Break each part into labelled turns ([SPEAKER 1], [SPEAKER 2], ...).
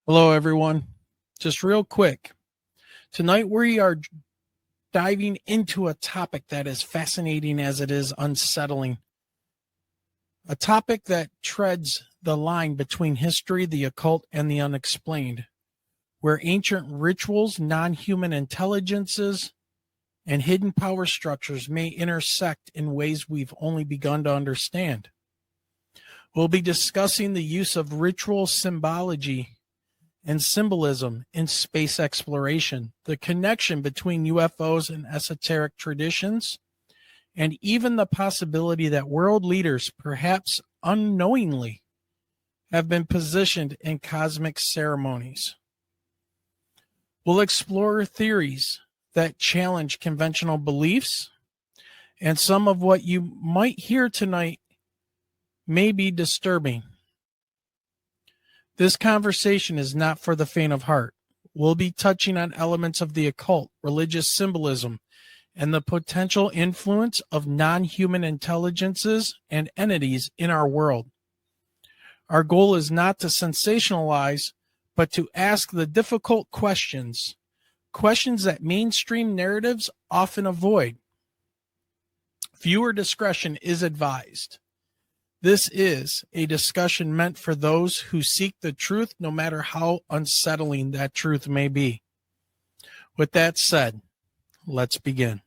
[SPEAKER 1] Hello, everyone. Just real quick. Tonight we are diving into a topic that is fascinating as it is unsettling. A topic that treads the line between history, the occult, and the unexplained, where ancient rituals, non-human intelligences, and hidden power structures may intersect in ways we've only begun to understand. We'll be discussing the use of ritual symbology and symbolism in space exploration, the connection between UFOs and esoteric traditions, and even the possibility that world leaders, perhaps unknowingly, have been positioned in cosmic ceremonies. We'll explore theories that challenge conventional beliefs, and some of what you might hear tonight may be disturbing. This conversation is not for the faint of heart. We'll be touching on elements of the occult, religious symbolism, and the potential influence of non-human intelligences and entities in our world. Our goal is not to sensationalize, but to ask the difficult questions that mainstream narratives often avoid. Viewer discretion is advised. This is a discussion meant for those who seek the truth, no matter how unsettling that truth may be. With that said, let's begin.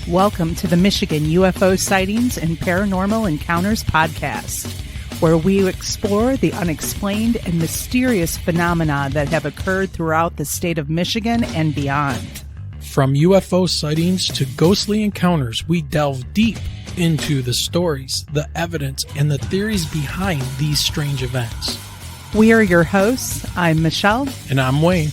[SPEAKER 2] Welcome to the Michigan UFO Sightings and Paranormal Encounters podcast, where we explore the unexplained and mysterious phenomena that have occurred throughout the state of Michigan and beyond.
[SPEAKER 1] From UFO sightings to ghostly encounters, we delve deep into the stories, the evidence, and the theories behind these strange events.
[SPEAKER 2] We are your hosts. I'm Michelle.
[SPEAKER 1] And I'm Wayne.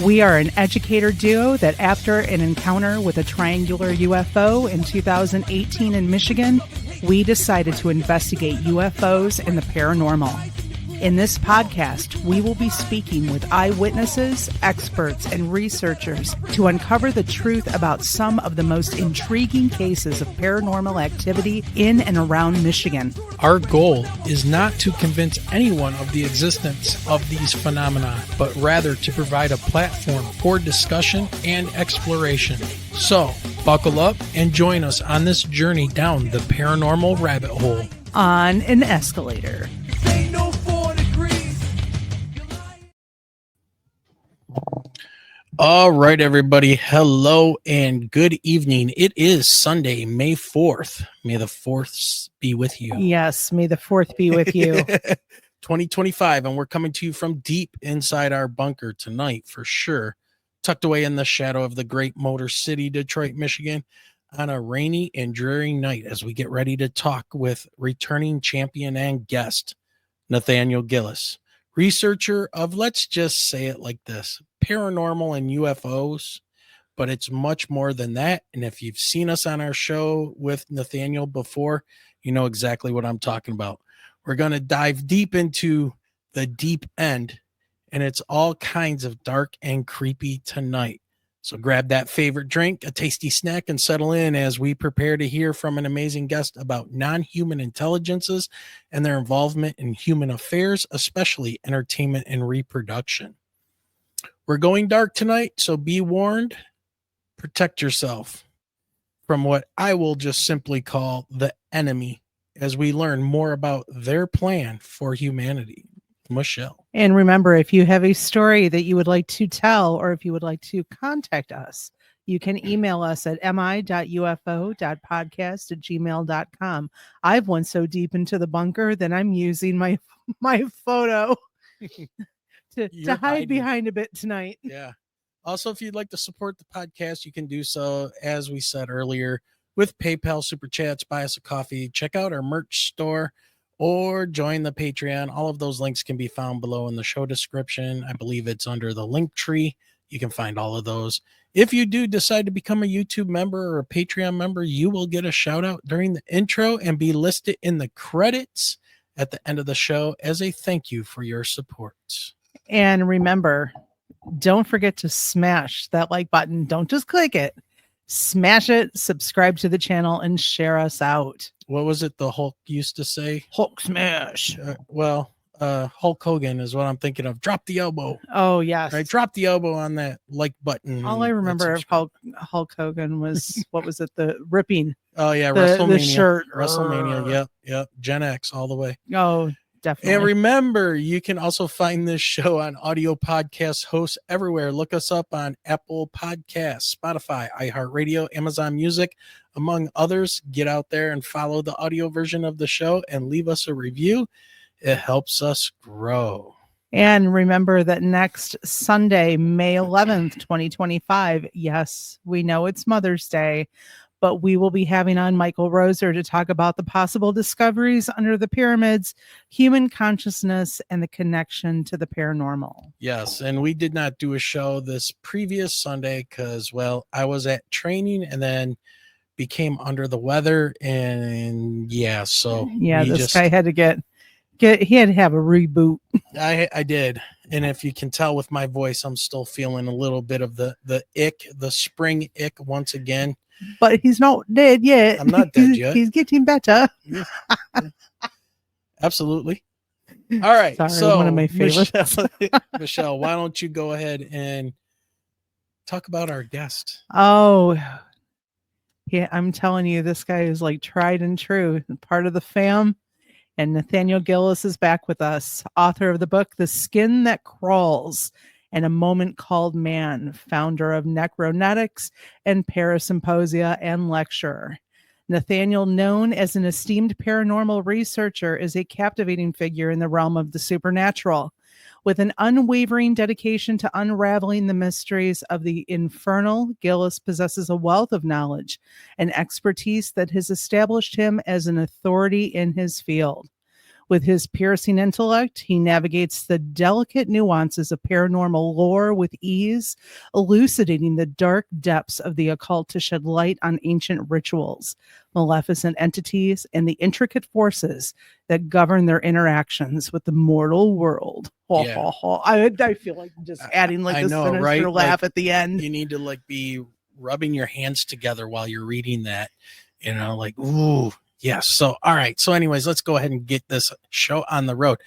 [SPEAKER 2] We are an educator duo that after an encounter with a triangular UFO in 2018 in Michigan, we decided to investigate UFOs and the paranormal. In this podcast, we will be speaking with eyewitnesses, experts, and researchers to uncover the truth about some of the most intriguing cases of paranormal activity in and around Michigan.
[SPEAKER 1] Our goal is not to convince anyone of the existence of these phenomena, but rather to provide a platform for discussion and exploration. So, buckle up and join us on this journey down the paranormal rabbit hole.
[SPEAKER 2] On an escalator.
[SPEAKER 1] All right, everybody. Hello and good evening. It is Sunday, May 4th. May the 4th be with you.
[SPEAKER 2] Yes, may the 4th be with you.
[SPEAKER 1] 2025, and we're coming to you from deep inside our bunker tonight for sure, tucked away in the shadow of the great Motor City, Detroit, Michigan, on a rainy and dreary night as we get ready to talk with returning champion and guest, Nathaniel Gillis, researcher of, let's just say it like this, paranormal and UFOs, but it's much more than that. And if you've seen us on our show with Nathaniel before, you know exactly what I'm talking about. We're going to dive deep into the deep end, and it's all kinds of dark and creepy tonight. So grab that favorite drink, a tasty snack, and settle in as we prepare to hear from an amazing guest about non-human intelligences and their involvement in human affairs, especially entertainment and reproduction. We're going dark tonight, so be warned. Protect yourself from what I will just simply call the enemy as we learn more about their plan for humanity. Michelle.
[SPEAKER 2] And remember, if you have a story that you would like to tell, or if you would like to contact us, you can email us at mi.ufo.podcast@gmail.com. I've went so deep into the bunker that I'm using my photo to hide behind a bit tonight.
[SPEAKER 1] Yeah. Also, if you'd like to support the podcast, you can do so, as we said earlier, with PayPal, Super Chats, buy us a coffee, check out our merch store, or join the Patreon. All of those links can be found below in the show description. I believe it's under the link tree. You can find all of those. If you do decide to become a YouTube member or a Patreon member, you will get a shout out during the intro and be listed in the credits at the end of the show as a thank you for your support.
[SPEAKER 2] And remember, Don't forget to smash that like button. Don't just click it. Smash it, subscribe to the channel, and share us out.
[SPEAKER 1] What was it the Hulk used to say?
[SPEAKER 2] Hulk smash.
[SPEAKER 1] Hulk Hogan is what I'm thinking of. Drop the elbow.
[SPEAKER 2] Oh, yes.
[SPEAKER 1] Right, drop the elbow on that like button.
[SPEAKER 2] All I remember of Hulk Hogan was, what was it? The ripping.
[SPEAKER 1] Oh, yeah,
[SPEAKER 2] WrestleMania. The shirt.
[SPEAKER 1] WrestleMania, yep. Gen X all the way.
[SPEAKER 2] Oh, definitely.
[SPEAKER 1] And remember, you can also find this show on audio podcast hosts everywhere. Look us up on Apple Podcasts, Spotify, iHeartRadio, Amazon Music, among others. Get out there and follow the audio version of the show and leave us a review. It helps us grow.
[SPEAKER 2] And remember that next Sunday, May 11th, 2025, yes, we know it's Mother's Day, but we will be having on Michael Roser to talk about the possible discoveries under the pyramids, human consciousness, and the connection to the paranormal.
[SPEAKER 1] Yes, and we did not do a show this previous Sunday because, well, I was at training and then became under the weather, and yeah, so
[SPEAKER 2] yeah, this guy had to get he had to have a reboot.
[SPEAKER 1] I did, and if you can tell with my voice, I'm still feeling a little bit of the ick, the spring ick once again.
[SPEAKER 2] But he's not dead yet.
[SPEAKER 1] I'm not dead yet.
[SPEAKER 2] He's getting better.
[SPEAKER 1] Yeah. Absolutely. All right.
[SPEAKER 2] Sorry,
[SPEAKER 1] so
[SPEAKER 2] one of my favorites.
[SPEAKER 1] Michelle, why don't you go ahead and talk about our guest?
[SPEAKER 2] Oh, yeah, I'm telling you, this guy is like tried and true, part of the fam. And Nathaniel Gillis is back with us, author of the book, The Skin That Crawls, and A Moment Called Man, founder of Necronetics and Parasymposia, and lecturer. Nathaniel, known as an esteemed paranormal researcher, is a captivating figure in the realm of the supernatural. With an unwavering dedication to unraveling the mysteries of the infernal, Gillis possesses a wealth of knowledge and expertise that has established him as an authority in his field. With his piercing intellect, he navigates the delicate nuances of paranormal lore with ease, elucidating the dark depths of the occult to shed light on ancient rituals, maleficent entities, and the intricate forces that govern their interactions with the mortal world.
[SPEAKER 1] Yeah.
[SPEAKER 2] I feel like just adding like this sinister
[SPEAKER 1] right?
[SPEAKER 2] laugh at the end.
[SPEAKER 1] You need to like be rubbing your hands together while you're reading that, like, ooh. Yes. So, all right. So anyways, let's go ahead and get this show on the road.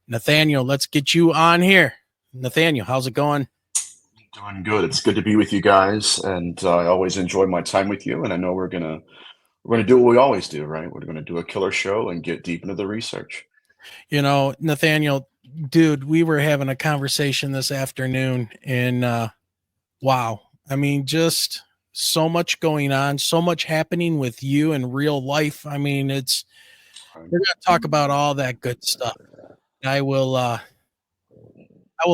[SPEAKER 1] Nathaniel, let's get you on here. Nathaniel, how's it going?
[SPEAKER 3] Doing good. It's good to be with you guys. And I always enjoy my time with you. And I know we're going to do what we always do, right? We're going to do a killer show and get deep into the research.
[SPEAKER 1] Nathaniel, dude, we were having a conversation this afternoon and wow. I mean, just so much going on, so much happening with you in real life. I mean, we're going to talk about all that good stuff. I will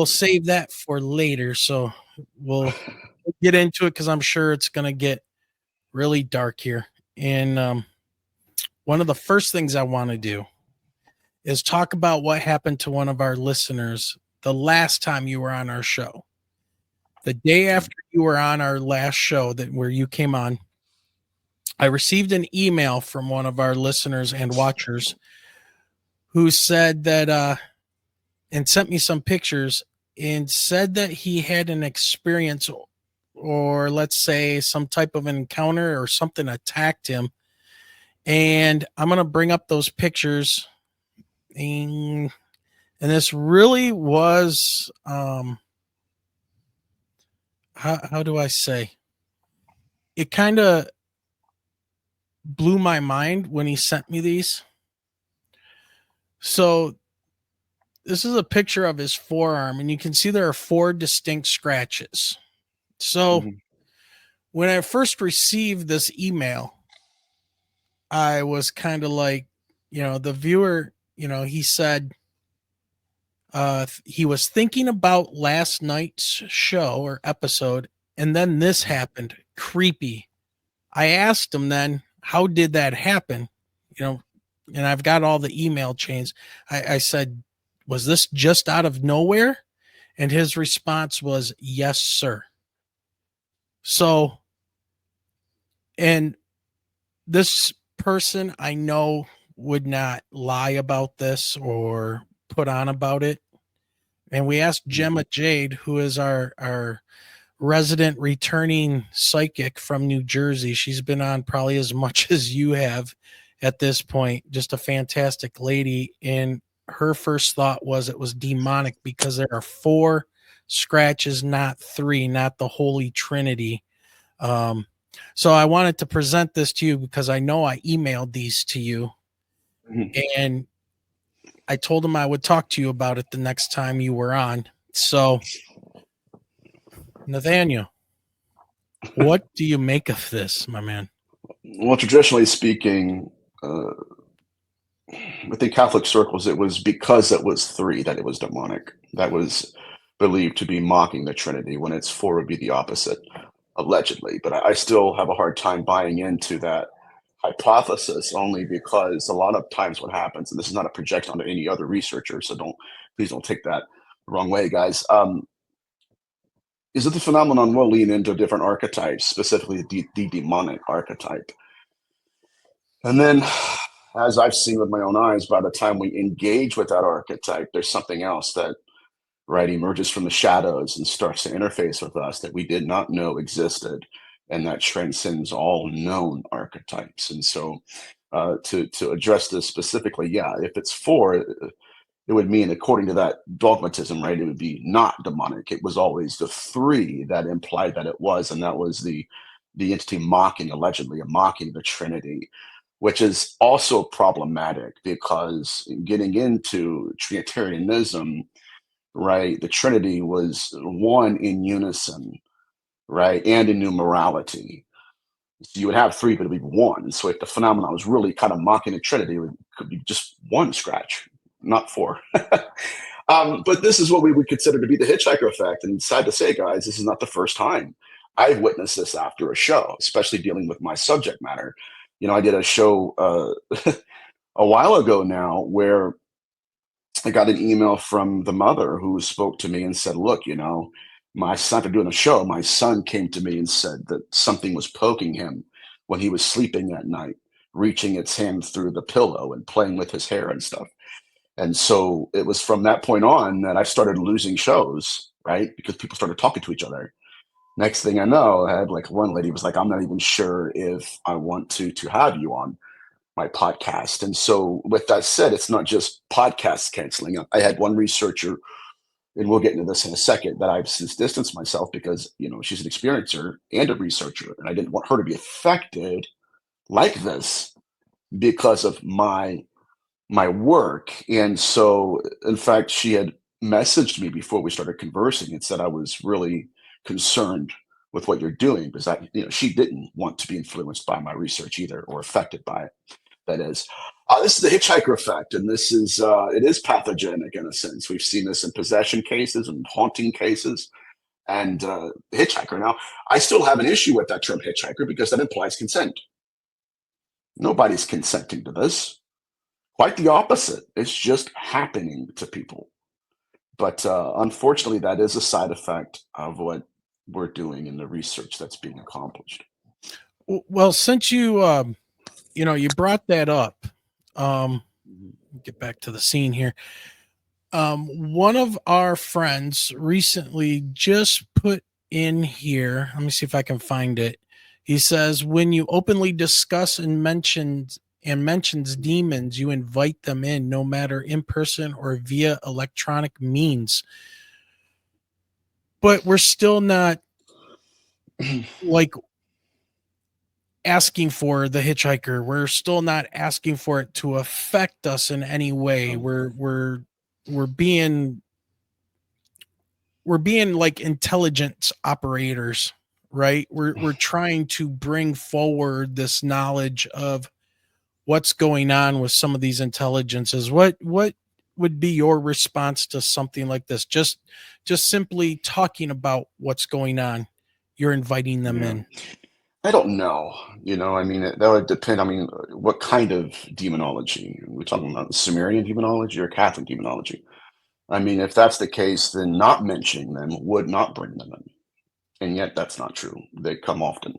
[SPEAKER 1] save that for later. So we'll get into it because I'm sure it's going to get really dark here. And one of the first things I want to do is talk about what happened to one of our listeners the last time you were on our show. The day after you were on our last show where you came on, I received an email from one of our listeners and watchers who said that, and sent me some pictures and said that he had an experience or let's say some type of an encounter or something attacked him. And I'm going to bring up those pictures. And this really was, how do I say? It kind of blew my mind when he sent me these. So this is a picture of his forearm, and you can see there are 4 distinct scratches. So when I first received this email, I was kind of like, the viewer, he said he was thinking about last night's show or episode, and then this happened. Creepy. I asked him then, how did that happen? And I've got all the email chains. I said, was this just out of nowhere? And his response was, yes, sir. So, and this person I know would not lie about this or put on about it. And we asked Gemma Jade, who is our resident returning psychic from New Jersey. She's been on probably as much as you have at this point. Just a fantastic lady. And her first thought was it was demonic because there are 4 scratches, not 3, not the Holy Trinity. So I wanted to present this to you because I know I emailed these to you, and I told him I would talk to you about it the next time you were on. So, Nathaniel, what do you make of this, my man?
[SPEAKER 3] Well, traditionally speaking, within Catholic circles, it was because it was 3 that it was demonic. That was believed to be mocking the Trinity, when it's 4 would be the opposite, allegedly. But I still have a hard time buying into that hypothesis, only because a lot of times what happens, and this is not a projection onto any other researcher, so please don't take that the wrong way, guys. Is that the phenomenon will lean into different archetypes, specifically the demonic archetype. And then, as I've seen with my own eyes, by the time we engage with that archetype, there's something else that emerges from the shadows and starts to interface with us that we did not know existed, and that transcends all known archetypes. And so, to address this specifically, yeah, if it's 4, it would mean, according to that dogmatism, right, it would be not demonic. It was always the 3 that implied that it was, and that was the entity mocking, allegedly mocking the Trinity, which is also problematic because getting into Trinitarianism, right, the Trinity was 1 in unison, right, and in numerality. So you would have 3, but it would be 1. So if the phenomenon was really kind of mocking the Trinity, it could be just 1 scratch, not 4. But this is what we would consider to be the hitchhiker effect. And sad to say, guys, this is not the first time I've witnessed this after a show, especially dealing with my subject matter. I did a show a while ago now where I got an email from the mother who spoke to me and said, look, my son, after doing a show, my son came to me and said that something was poking him when he was sleeping at night, reaching its hand through the pillow and playing with his hair and stuff. And so it was from that point on that I started losing shows, right? Because people started talking to each other. Next thing I know, I had like one lady was like, I'm not even sure if I want to have you on my podcast. And so with that said, it's not just podcast canceling. I had one researcher, and we'll get into this in a second, that I've since distanced myself because, she's an experiencer and a researcher, and I didn't want her to be affected like this because of my work. And so, in fact, she had messaged me before we started conversing and said I was really concerned with what you're doing, because she didn't want to be influenced by my research either, or affected by it. That is, this is the hitchhiker effect, and this is it is pathogenic in a sense. We've seen this in possession cases and haunting cases, and hitchhiker. Now, I still have an issue with that term hitchhiker because that implies consent. Nobody's consenting to this. Quite the opposite. It's just happening to people. But unfortunately, that is a side effect of what we're doing in the research that's being accomplished.
[SPEAKER 1] Well, since you you brought that up, get back to the scene here. One of our friends recently just put in here, let me see if I can find it. He says, when you openly discuss and mentions demons, you invite them in, no matter in person or via electronic means. But we're still not like asking for the hitchhiker. We're still not asking for it to affect us in any way. We're being like intelligence operators, right? We're trying to bring forward this knowledge of what's going on with some of these intelligences. What would be your response to something like this? Just simply talking about what's going on. You're inviting them in.
[SPEAKER 3] I don't know. I mean, that would depend. I mean, what kind of demonology? We're talking about Sumerian demonology or Catholic demonology? I mean, if that's the case, then not mentioning them would not bring them in. And yet that's not true. They come often.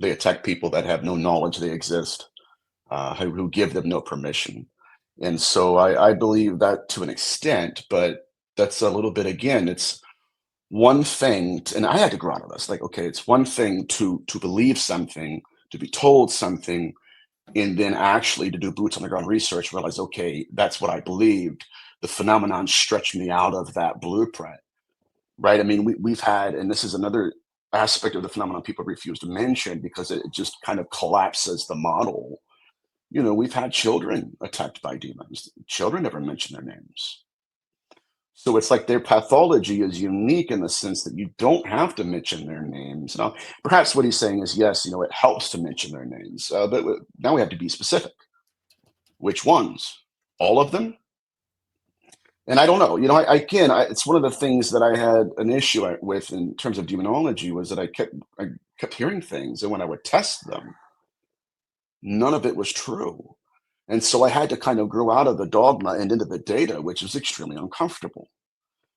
[SPEAKER 3] They attack people that have no knowledge they exist, who give them no permission. And so I believe that to an extent, but that's a little bit, again, it's one thing, and I had to grow out of this. Like, okay, it's one thing to believe something, to be told something, and then actually to do boots on the ground research, realize, okay, that's what I believed. The phenomenon stretched me out of that blueprint, right? I mean, we've had, and this is another aspect of the phenomenon people refuse to mention because it just kind of collapses the model. You know, we've had children attacked by demons. Children never mention their names. So it's like their pathology is unique in the sense that you don't have to mention their names. Now, perhaps what he's saying is, yes, you know, it helps to mention their names, but now we have to be specific. Which ones? All of them? And I don't know. You know, again, it's one of the things that I had an issue with in terms of demonology was that I kept hearing things, and when I would test them, none of it was true. And so I had to kind of grow out of the dogma and into the data, which is extremely uncomfortable.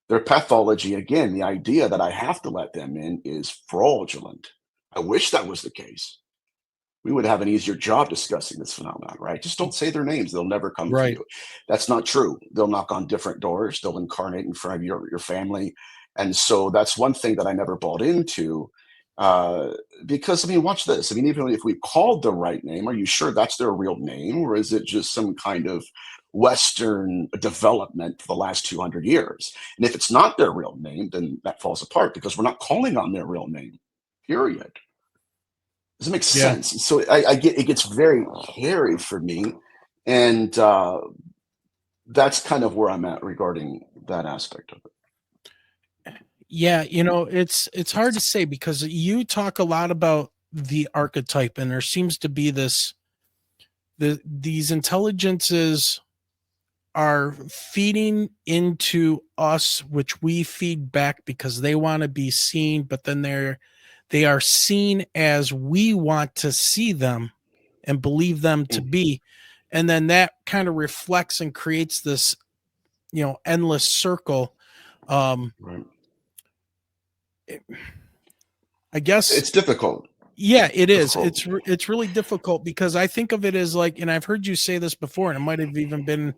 [SPEAKER 3] Their pathology, again, the idea that I have to let them in is fraudulent. I wish that was the case. We would have an easier job discussing this phenomenon, right? Just don't say their names. They'll never come to
[SPEAKER 1] Right.
[SPEAKER 3] you. That's not true. They'll knock on different doors. They'll incarnate in front of your family. And so that's one thing that I never bought into. Uh, because, I mean, watch this. I mean, even if we called the right name, are you sure that's their real name? Or is it just some kind of Western development for the last 200 years? And if it's not their real name, then that falls apart because we're not calling on their real name, period. Does it make
[SPEAKER 1] Yeah.
[SPEAKER 3] sense? So I get it gets very hairy for me, and that's kind of where I'm at regarding that aspect of it.
[SPEAKER 1] Yeah, you know, it's hard to say because you talk a lot about the archetype, and there seems to be these intelligences are feeding into us, which we feed back because they want to be seen, but then they are seen as we want to see them and believe them to
[SPEAKER 3] Mm,
[SPEAKER 1] be. And then that kind of reflects and creates this, endless circle. Um,
[SPEAKER 3] right.
[SPEAKER 1] it- I guess,
[SPEAKER 3] It's difficult.
[SPEAKER 1] yeah, it is.
[SPEAKER 3] Difficult.
[SPEAKER 1] It's really difficult because I think of it as like, and I've heard you say this before, and it might have even been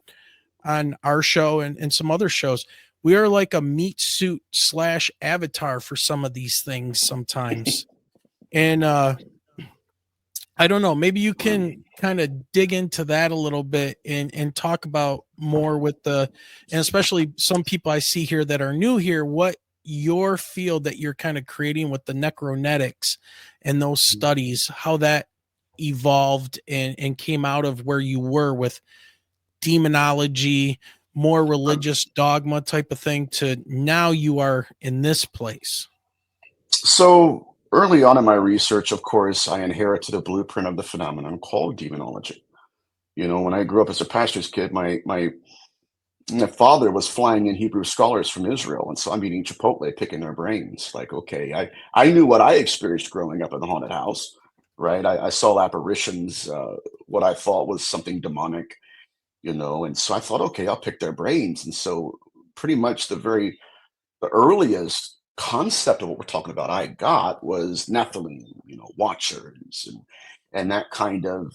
[SPEAKER 1] on our show and some other shows. We are like a meat suit slash avatar for some of these things sometimes. And I don't know, maybe you
[SPEAKER 3] Right.
[SPEAKER 1] can kind of dig into that a little bit and talk about more with and especially some people I see here that are new here, what your field that you're kind of creating with the necronetics and those studies, how that evolved and came out of where you were with demonology, more
[SPEAKER 3] Um,
[SPEAKER 1] religious dogma type of thing to now you are in this place.
[SPEAKER 3] so early on in my research, of course, I inherited a blueprint of the phenomenon called demonology. You know, when I grew up as a pastor's kid, my father was flying in Hebrew scholars from Israel, and so I'm eating Chipotle, picking their brains. Like, okay, I knew what I experienced growing up in the haunted house, right? I saw apparitions, what I thought was something demonic, you know, and so I thought, okay, I'll pick their brains. And so, pretty much the earliest concept of what we're talking about I got was Nephilim, you know, watchers and that kind of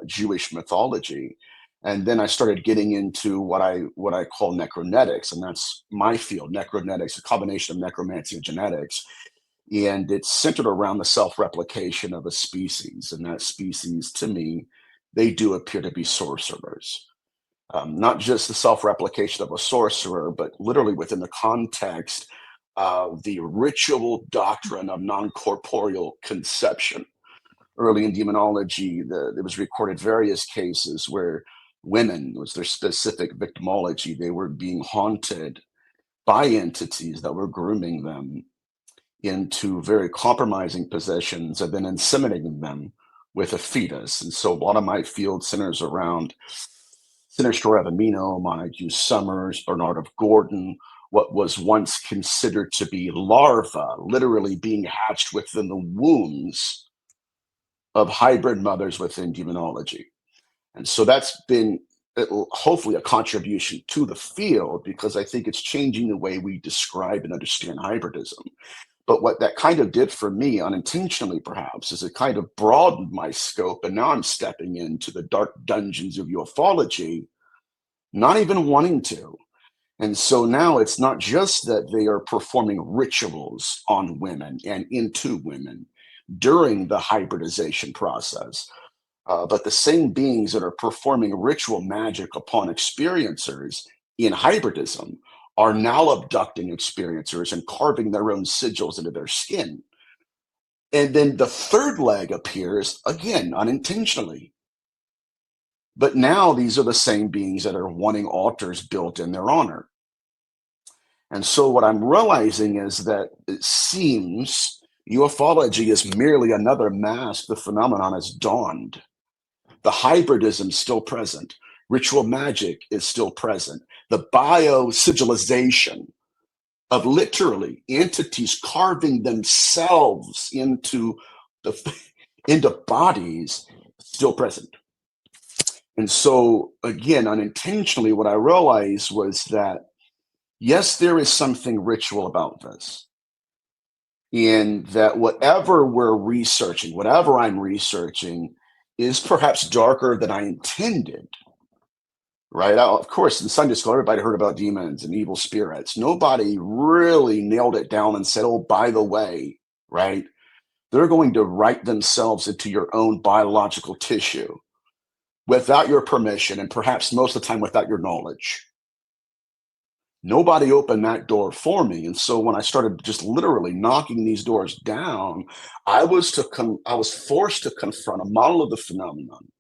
[SPEAKER 3] Jewish mythology. And then I started getting into what I call necronetics, and that's my field. Necronetics, a combination of necromancy and genetics, and it's centered around the self-replication of a species. And that species, to me, they do appear to be sorcerers. Not just the self-replication of a sorcerer, but literally within the context of the ritual doctrine of non-corporeal conception. Early in demonology, there was recorded various cases where women was their specific victimology. They were being haunted by entities that were grooming them into very compromising positions and then inseminating them with a fetus. And so a lot of my field centers around Sinister Avamino, Montague Summers, Bernard of Gordon, what was once considered to be larvae, literally being hatched within the wombs of hybrid mothers within demonology. And so that's been hopefully a contribution to the field because I think it's changing the way we describe and understand hybridism. But what that kind of did for me, unintentionally perhaps, is it kind of broadened my scope. And now I'm stepping into the dark dungeons of ufology, not even wanting to. And so now it's not just that they are performing rituals on women and into women during the hybridization process, but the same beings that are performing ritual magic upon experiencers in hybridism are now abducting experiencers and carving their own sigils into their skin. And then the third leg appears again unintentionally. But now these are the same beings that are wanting altars built in their honor. And so what I'm realizing is that it seems ufology is merely another mask the phenomenon has donned. The hybridism is still present. Ritual magic is still present. The bio-sigilization of literally entities carving themselves into bodies still present. And so again, unintentionally, what I realized was that yes, there is something ritual about this. And that whatever we're researching, whatever I'm researching, is perhaps darker than I intended. Right? Of course, in Sunday school, everybody heard about demons and evil spirits. Nobody really nailed it down and said, oh, by the way, right? They're going to write themselves into your own biological tissue without your permission, and perhaps most of the time without your knowledge. Nobody opened that door for me. And so when I started just literally knocking these doors down, I was forced to confront a model of the phenomenon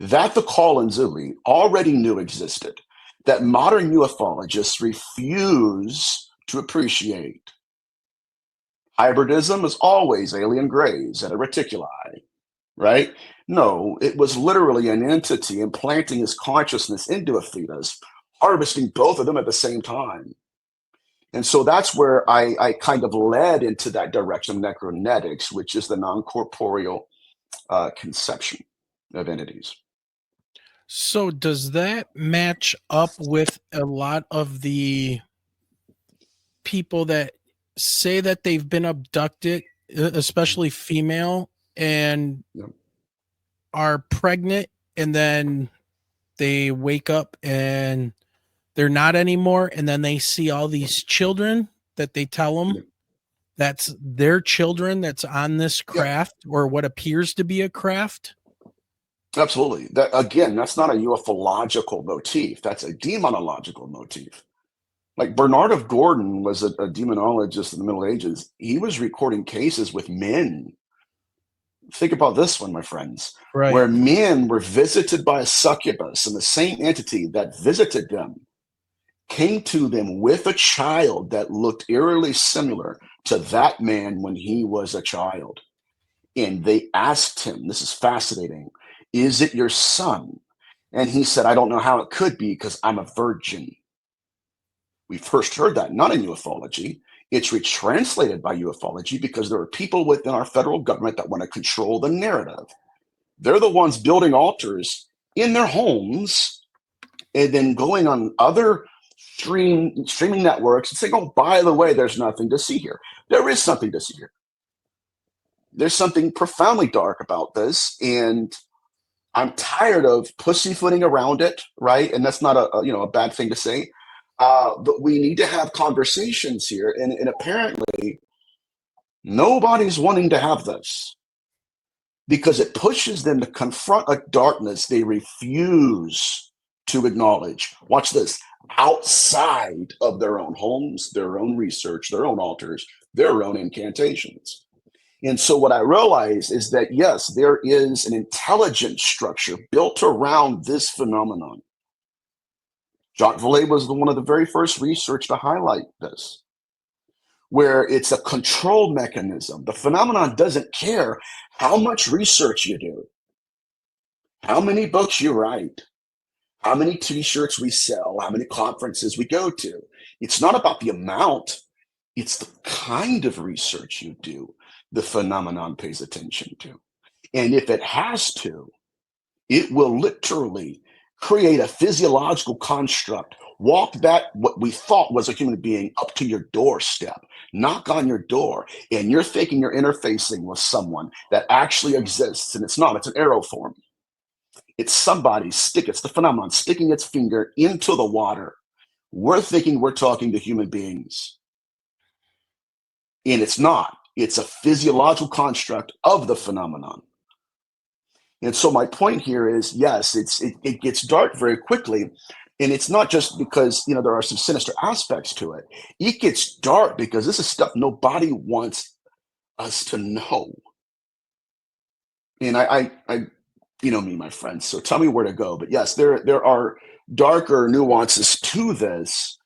[SPEAKER 3] that the Collins elite already knew existed, that modern ufologists refuse to appreciate. Hybridism is always alien grays at a reticuli, right? No, it was literally an entity implanting his consciousness into a fetus, harvesting both of them at the same time. And so that's where I kind of led into that direction of necronetics, which is the non-corporeal conception of entities.
[SPEAKER 1] So does that match up with a lot of the people that say that they've been abducted, especially female, and
[SPEAKER 3] Yep.
[SPEAKER 1] are pregnant, and then they wake up and they're not anymore, and then they see all these children that they tell them
[SPEAKER 3] Yep.
[SPEAKER 1] that's their children that's on this craft, or what appears to be a craft?
[SPEAKER 3] Absolutely. That again, that's not a ufological motif. That's a demonological motif. Like Bernard of Gordon was a demonologist in the Middle Ages. He was recording cases with men. Think about this one, my friends,
[SPEAKER 1] Right.
[SPEAKER 3] where men were visited by a succubus, and the same entity that visited them came to them with a child that looked eerily similar to that man when he was a child. And they asked him, this is fascinating, is it your son? And he said, I don't know how it could be because I'm a virgin. We first heard that, not in ufology. It's retranslated by ufology because there are people within our federal government that want to control the narrative. They're the ones building altars in their homes and then going on other streaming networks and saying, oh, by the way, there's nothing to see here. There is something to see here. There's something profoundly dark about this, and I'm tired of pussyfooting around it, right? And that's not a bad thing to say, but we need to have conversations here, and apparently nobody's wanting to have this because it pushes them to confront a darkness they refuse to acknowledge. Watch this. Outside of their own homes, their own research, their own altars, their own incantations. And so what I realize is that, yes, there is an intelligence structure built around this phenomenon. Jacques Vallée was one of the very first research to highlight this, where it's a control mechanism. The phenomenon doesn't care how much research you do, how many books you write, how many t-shirts we sell, how many conferences we go to. It's not about the amount, it's the kind of research you do the phenomenon pays attention to. And if it has to, it will literally create a physiological construct, walk that what we thought was a human being up to your doorstep, knock on your door, and you're thinking you're interfacing with someone that actually exists, and it's not, it's an arrow form. It's somebody it's the phenomenon sticking its finger into the water, we're thinking we're talking to human beings. And it's not. It's a physiological construct of the phenomenon. And so my point here is, yes, it gets dark very quickly. And it's not just because, there are some sinister aspects to it. It gets dark because this is stuff nobody wants us to know. And I me, my friends, so tell me where to go. But yes, there are darker nuances to this.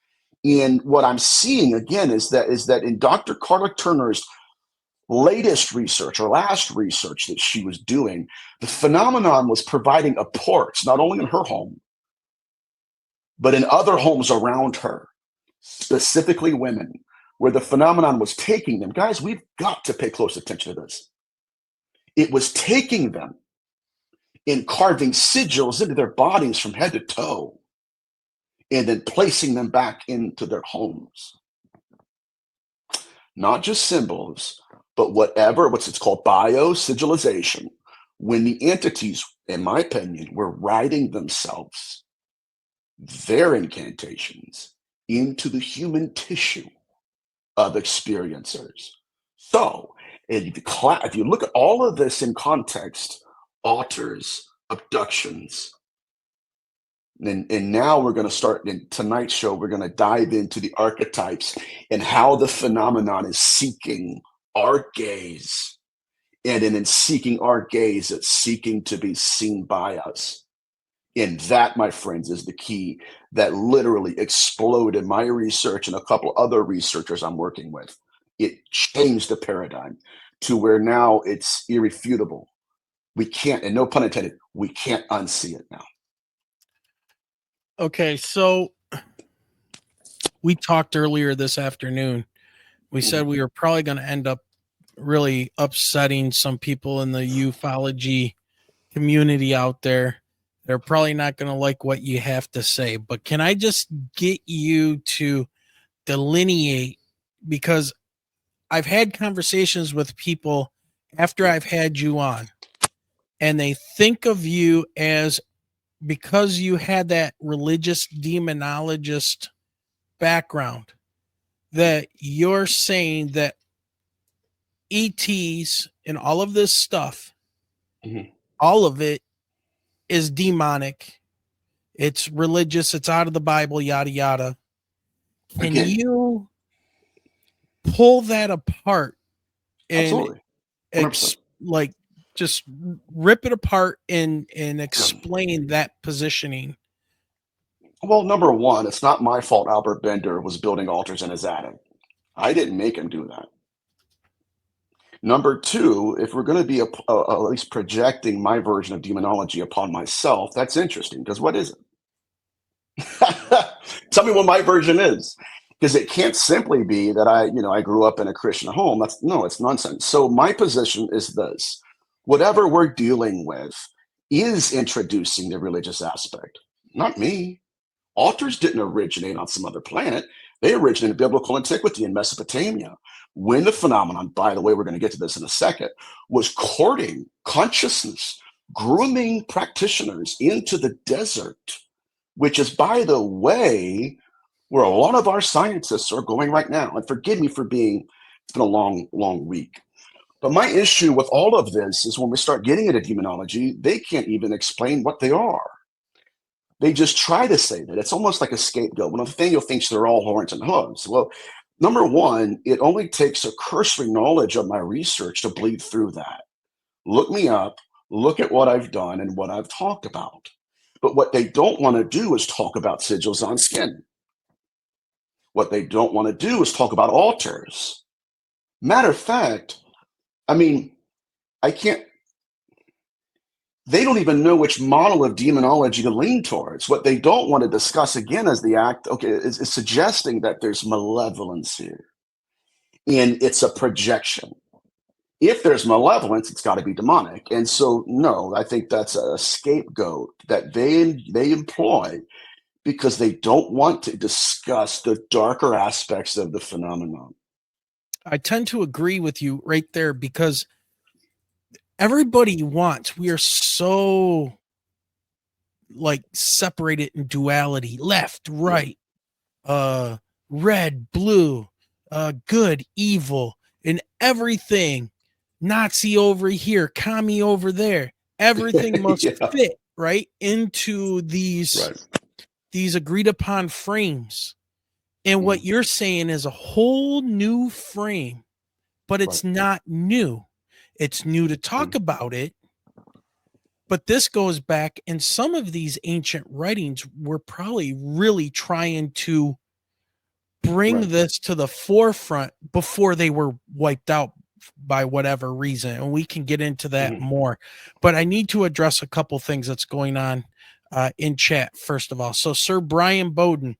[SPEAKER 3] And what I'm seeing again is that in Dr. Carla Turner's latest research or last research that she was doing, the phenomenon was providing apports, not only in her home, but in other homes around her, specifically women, where the phenomenon was taking them. Guys, we've got to pay close attention to this. It was taking them and carving sigils into their bodies from head to toe, and then placing them back into their homes. Not just symbols, but what's it's called biosigilization, when the entities, in my opinion, were writing themselves, their incantations, into the human tissue of experiencers. So, if you look at all of this in context, altars, abductions, and now we're going to start in tonight's show, we're going to dive into the archetypes and how the phenomenon is seeking our gaze. And in seeking our gaze, it's seeking to be seen by us. And that, my friends, is the key that literally exploded in my research and a couple other researchers I'm working with. It changed the paradigm to where now it's irrefutable. We can't, and no pun intended, we can't unsee it now.
[SPEAKER 1] Okay, so we talked earlier this afternoon. We said we were probably going to end up really upsetting some people in the ufology community out there. They're probably not going to like what you have to say, but can I just get you to delineate, because I've had conversations with people after I've had you on, and they think of you as, because you had that religious demonologist background, that you're saying that ETs and all of this stuff, all of it is demonic. It's religious. It's out of the Bible, yada, yada. Can you pull that apart and
[SPEAKER 3] Absolutely.
[SPEAKER 1] just rip it apart and explain that positioning?
[SPEAKER 3] Well, number one, it's not my fault Albert Bender was building altars in his attic. I didn't make him do that. Number two, if we're going to be at least projecting my version of demonology upon myself, that's interesting, because what is it? Tell me what my version is, because it can't simply be that I grew up in a Christian home. It's nonsense. So my position is this: whatever we're dealing with is introducing the religious aspect, not me. Altars didn't originate on some other planet. They originated in biblical antiquity in Mesopotamia, when the phenomenon, by the way, we're going to get to this in a second, was courting consciousness, grooming practitioners into the desert, which is, by the way, where a lot of our scientists are going right now. And forgive me for it's been a long, long week. But my issue with all of this is when we start getting into demonology, they can't even explain what they are. They just try to say that. It's almost like a scapegoat. When Nathaniel thinks they're all horns and hooves. Well, number one, it only takes a cursory knowledge of my research to bleed through that. Look me up, look at what I've done and what I've talked about. But what they don't want to do is talk about sigils on skin. What they don't want to do is talk about altars. Matter of fact, they don't even know which model of demonology to lean towards. What they don't want to discuss again is is suggesting that there's malevolence here. And it's a projection. If there's malevolence, it's got to be demonic. And so, no, I think that's a scapegoat that they employ because they don't want to discuss the darker aspects of the phenomenon.
[SPEAKER 1] I tend to agree with you right there, because we are so separated in duality, left, right, uh, red, blue, good, evil, and everything. Nazi over here, commie over there. Everything must
[SPEAKER 3] Yeah.
[SPEAKER 1] fit right into these
[SPEAKER 3] Right.
[SPEAKER 1] agreed upon frames. And what
[SPEAKER 3] Mhm.
[SPEAKER 1] you're saying is a whole new frame, but
[SPEAKER 3] Right.
[SPEAKER 1] it's not new. It's new to talk
[SPEAKER 3] Mhm.
[SPEAKER 1] about it, but this goes back, and some of these ancient writings were probably really trying to bring
[SPEAKER 3] Right.
[SPEAKER 1] this to the forefront before they were wiped out by whatever reason, and we can get into that
[SPEAKER 3] Mhm.
[SPEAKER 1] more. But I need to address a couple things that's going on in chat first of all. So Sir Brian Bowden,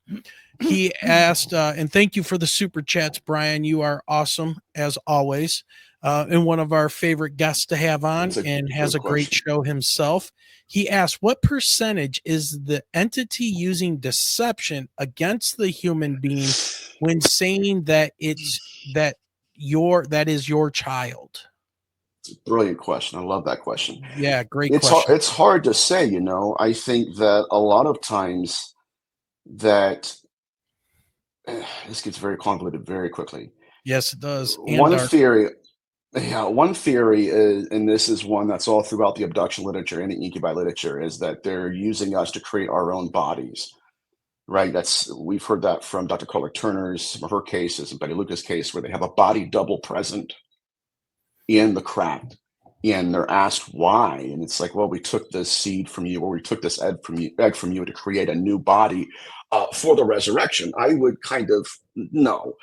[SPEAKER 1] he asked, and thank you for the super chats, Brian. You are awesome as always, and one of our favorite guests to have on,
[SPEAKER 3] That's a
[SPEAKER 1] and has
[SPEAKER 3] good
[SPEAKER 1] a great
[SPEAKER 3] question.
[SPEAKER 1] show himself. He asked, what percentage is the entity using deception against the human being when saying that that is your child?
[SPEAKER 3] Brilliant question. I love that question.
[SPEAKER 1] Yeah, great
[SPEAKER 3] It's hard,
[SPEAKER 1] question.
[SPEAKER 3] it's hard to say, you know. I think that a lot of times that this gets very convoluted very quickly.
[SPEAKER 1] Yes, it does. And
[SPEAKER 3] One
[SPEAKER 1] dark.
[SPEAKER 3] theory, yeah, one theory is, and this is one that's all throughout the abduction literature and the incubi literature, is that they're using us to create our own bodies. Right? That's we've heard that from Dr. Kohler Turner's, some of her cases, and Betty Lucas' case, where they have a body double present in the craft, and they're asked why, and it's like, well, we took this seed from you, or we took this egg from you to create a new body for the resurrection. I would kind of no.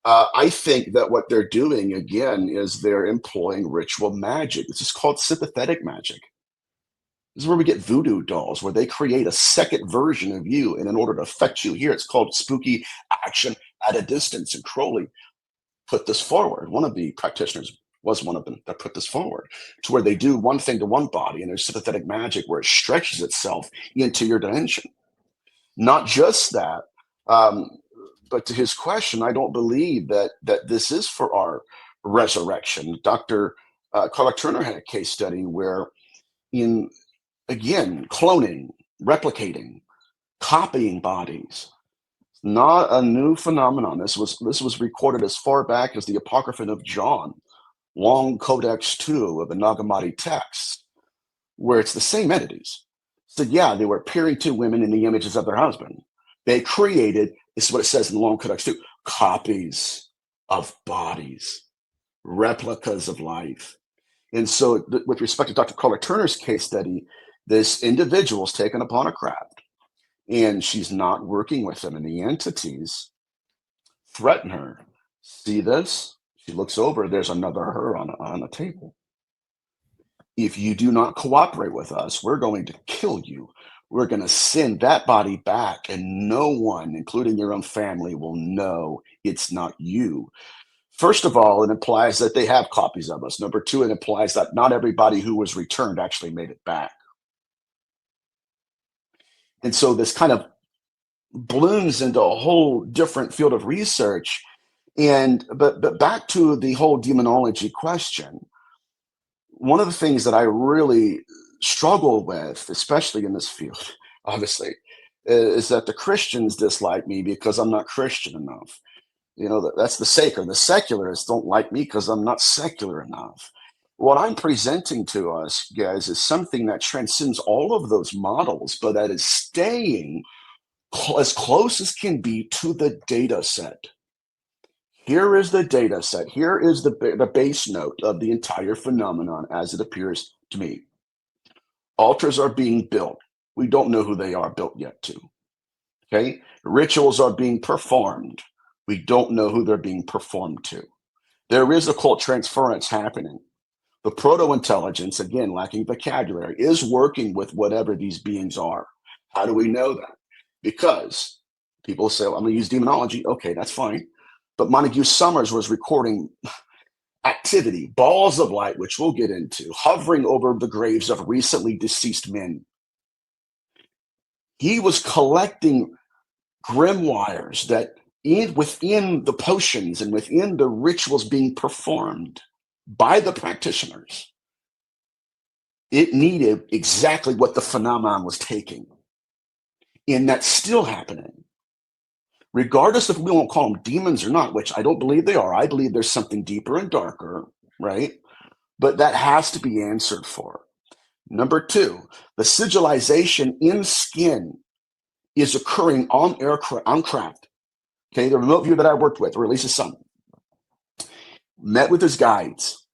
[SPEAKER 3] I think that what they're doing again is they're employing ritual magic. This is called sympathetic magic. This is where we get voodoo dolls, where they create a second version of you, and in order to affect you here, it's called spooky action at a distance. And Crowley put this forward. One of the practitioners was one of them that put this forward, to where they do one thing to one body, and there's sympathetic magic where it stretches itself into your dimension. Not just that, um, but to his question, I don't believe that this is for our resurrection. Dr. Carla Turner had a case study where, in again, cloning, replicating, copying bodies, not a new phenomenon. This was recorded as far back as the Apocryphon of John, Long Codex 2 of the Nag Hammadi texts, where it's the same entities. So yeah, they were appearing to women in the images of their husband. They created, this is what it says in the Long Codex 2, copies of bodies, replicas of life. And so with respect to Dr. Carla Turner's case study, this individual is taken upon a craft, and she's not working with them, and the entities threaten her. See this? She looks over, there's another her on a table. If you do not cooperate with us, we're going to kill you. We're going to send that body back, and no one, including your own family, will know it's not you. First of all, it implies that they have copies of us. Number two, it implies that not everybody who was returned actually made it back. And so this kind of blooms into a whole different field of research. And but back to the whole demonology question, one of the things that I really struggle with, especially in this field, obviously, is that the Christians dislike me because I'm not Christian enough. You know, that's the sacred. The secularists don't like me because I'm not secular enough. What I'm presenting to us, guys, is something that transcends all of those models, but that is staying as close as can be to the data set. Here is the data set. Here is the base note of the entire phenomenon as it appears to me. Altars are being built. We don't know who they are built yet to. Okay. Rituals are being performed. We don't know who they're being performed to. There is occult transference happening. The proto intelligence, again, lacking vocabulary, is working with whatever these beings are. How do we know that? Because people say, well, I'm going to use demonology. Okay, that's fine. But Montague Summers was recording activity, balls of light, which we'll get into, hovering over the graves of recently deceased men. He was collecting grimoires that within the potions and within the rituals being performed by the practitioners, it needed exactly what the phenomenon was taking. And that's still happening. regardless if we won't call them demons or not, which I don't believe they are. I believe there's something deeper and darker, right? But that has to be answered for. Number two, the sigilization in skin is occurring on craft. Okay, the remote viewer that I worked with, or at least his son, met with his guides.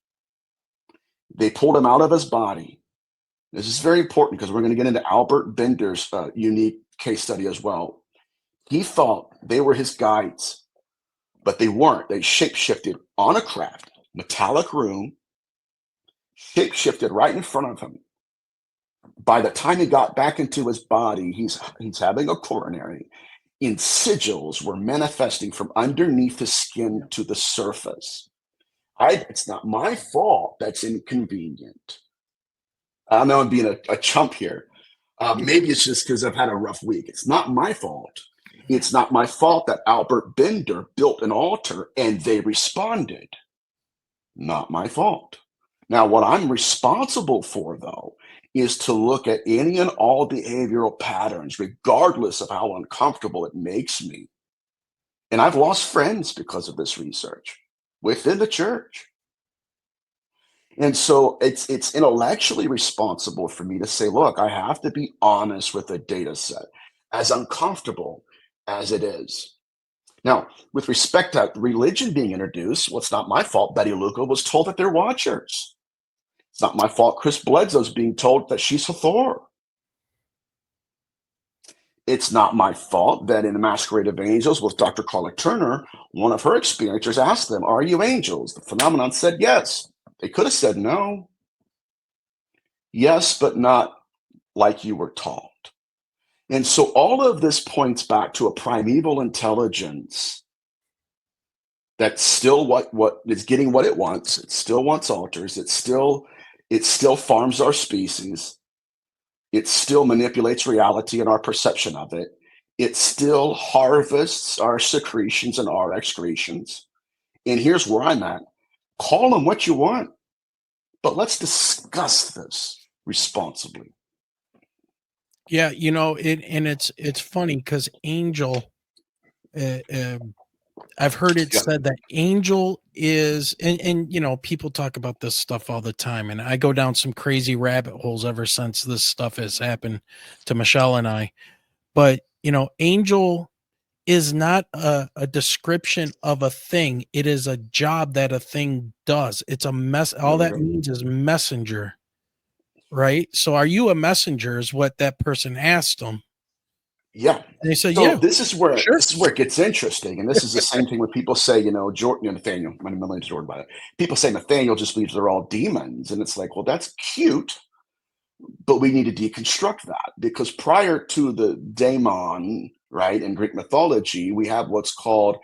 [SPEAKER 3] They pulled him out of his body. This is very important because we're going to get into Albert Bender's unique case study as well. He thought they were his guides, but they weren't. They shapeshifted on a craft, metallic room, shapeshifted right in front of him. By the time he got back into his body, he's having a coronary, and sigils were manifesting from underneath his skin to the surface. It's not my fault that's inconvenient. I know I'm being a chump here. Maybe it's just because I've had a rough week. It's not my fault. It's not my fault that Albert Bender built an altar and they responded. Not my fault. Now, what I'm responsible for, though, is to look at any and all behavioral patterns, regardless of how uncomfortable it makes me. And I've lost friends because of this research within the church. And so it's intellectually responsible for me to say, look, I have to be honest with the data set, as uncomfortable as it is. Now, with respect to religion being introduced, well, it's not my fault Betty Luca was told that they're watchers. It's not my fault Chris Bledsoe's being told that she's Hathor. It's not my fault that in The Masquerade of Angels with Dr. Carla Turner, one of her experiencers asked them, are you angels? The phenomenon said yes. They could have said no. Yes, but not like you were taught. And so all of this points back to a primeval intelligence that's still what is getting what it wants. It still wants altars. It still farms our species. It still manipulates reality and our perception of it. It still harvests our secretions and our excretions. And here's where I'm at. Call them what you want, but let's discuss this responsibly.
[SPEAKER 1] Yeah, it's funny because angel, I've heard it said that angel is, and people talk about this stuff all the time, and I go down some crazy rabbit holes ever since this stuff has happened to Michelle and I. But angel is not a description of a thing. It is a job that a thing does. It's a mess. All that means is messenger, right? So are you a messenger is what that person asked them.
[SPEAKER 3] Yeah.
[SPEAKER 1] And they said,
[SPEAKER 3] so
[SPEAKER 1] yeah.
[SPEAKER 3] This is where it gets interesting. And this is the same thing when people say, Nathaniel, my name's Jordan about it. People say Nathaniel just believes they're all demons. And it's like, well, that's cute. But we need to deconstruct that because prior to the daemon, right, in Greek mythology, we have what's called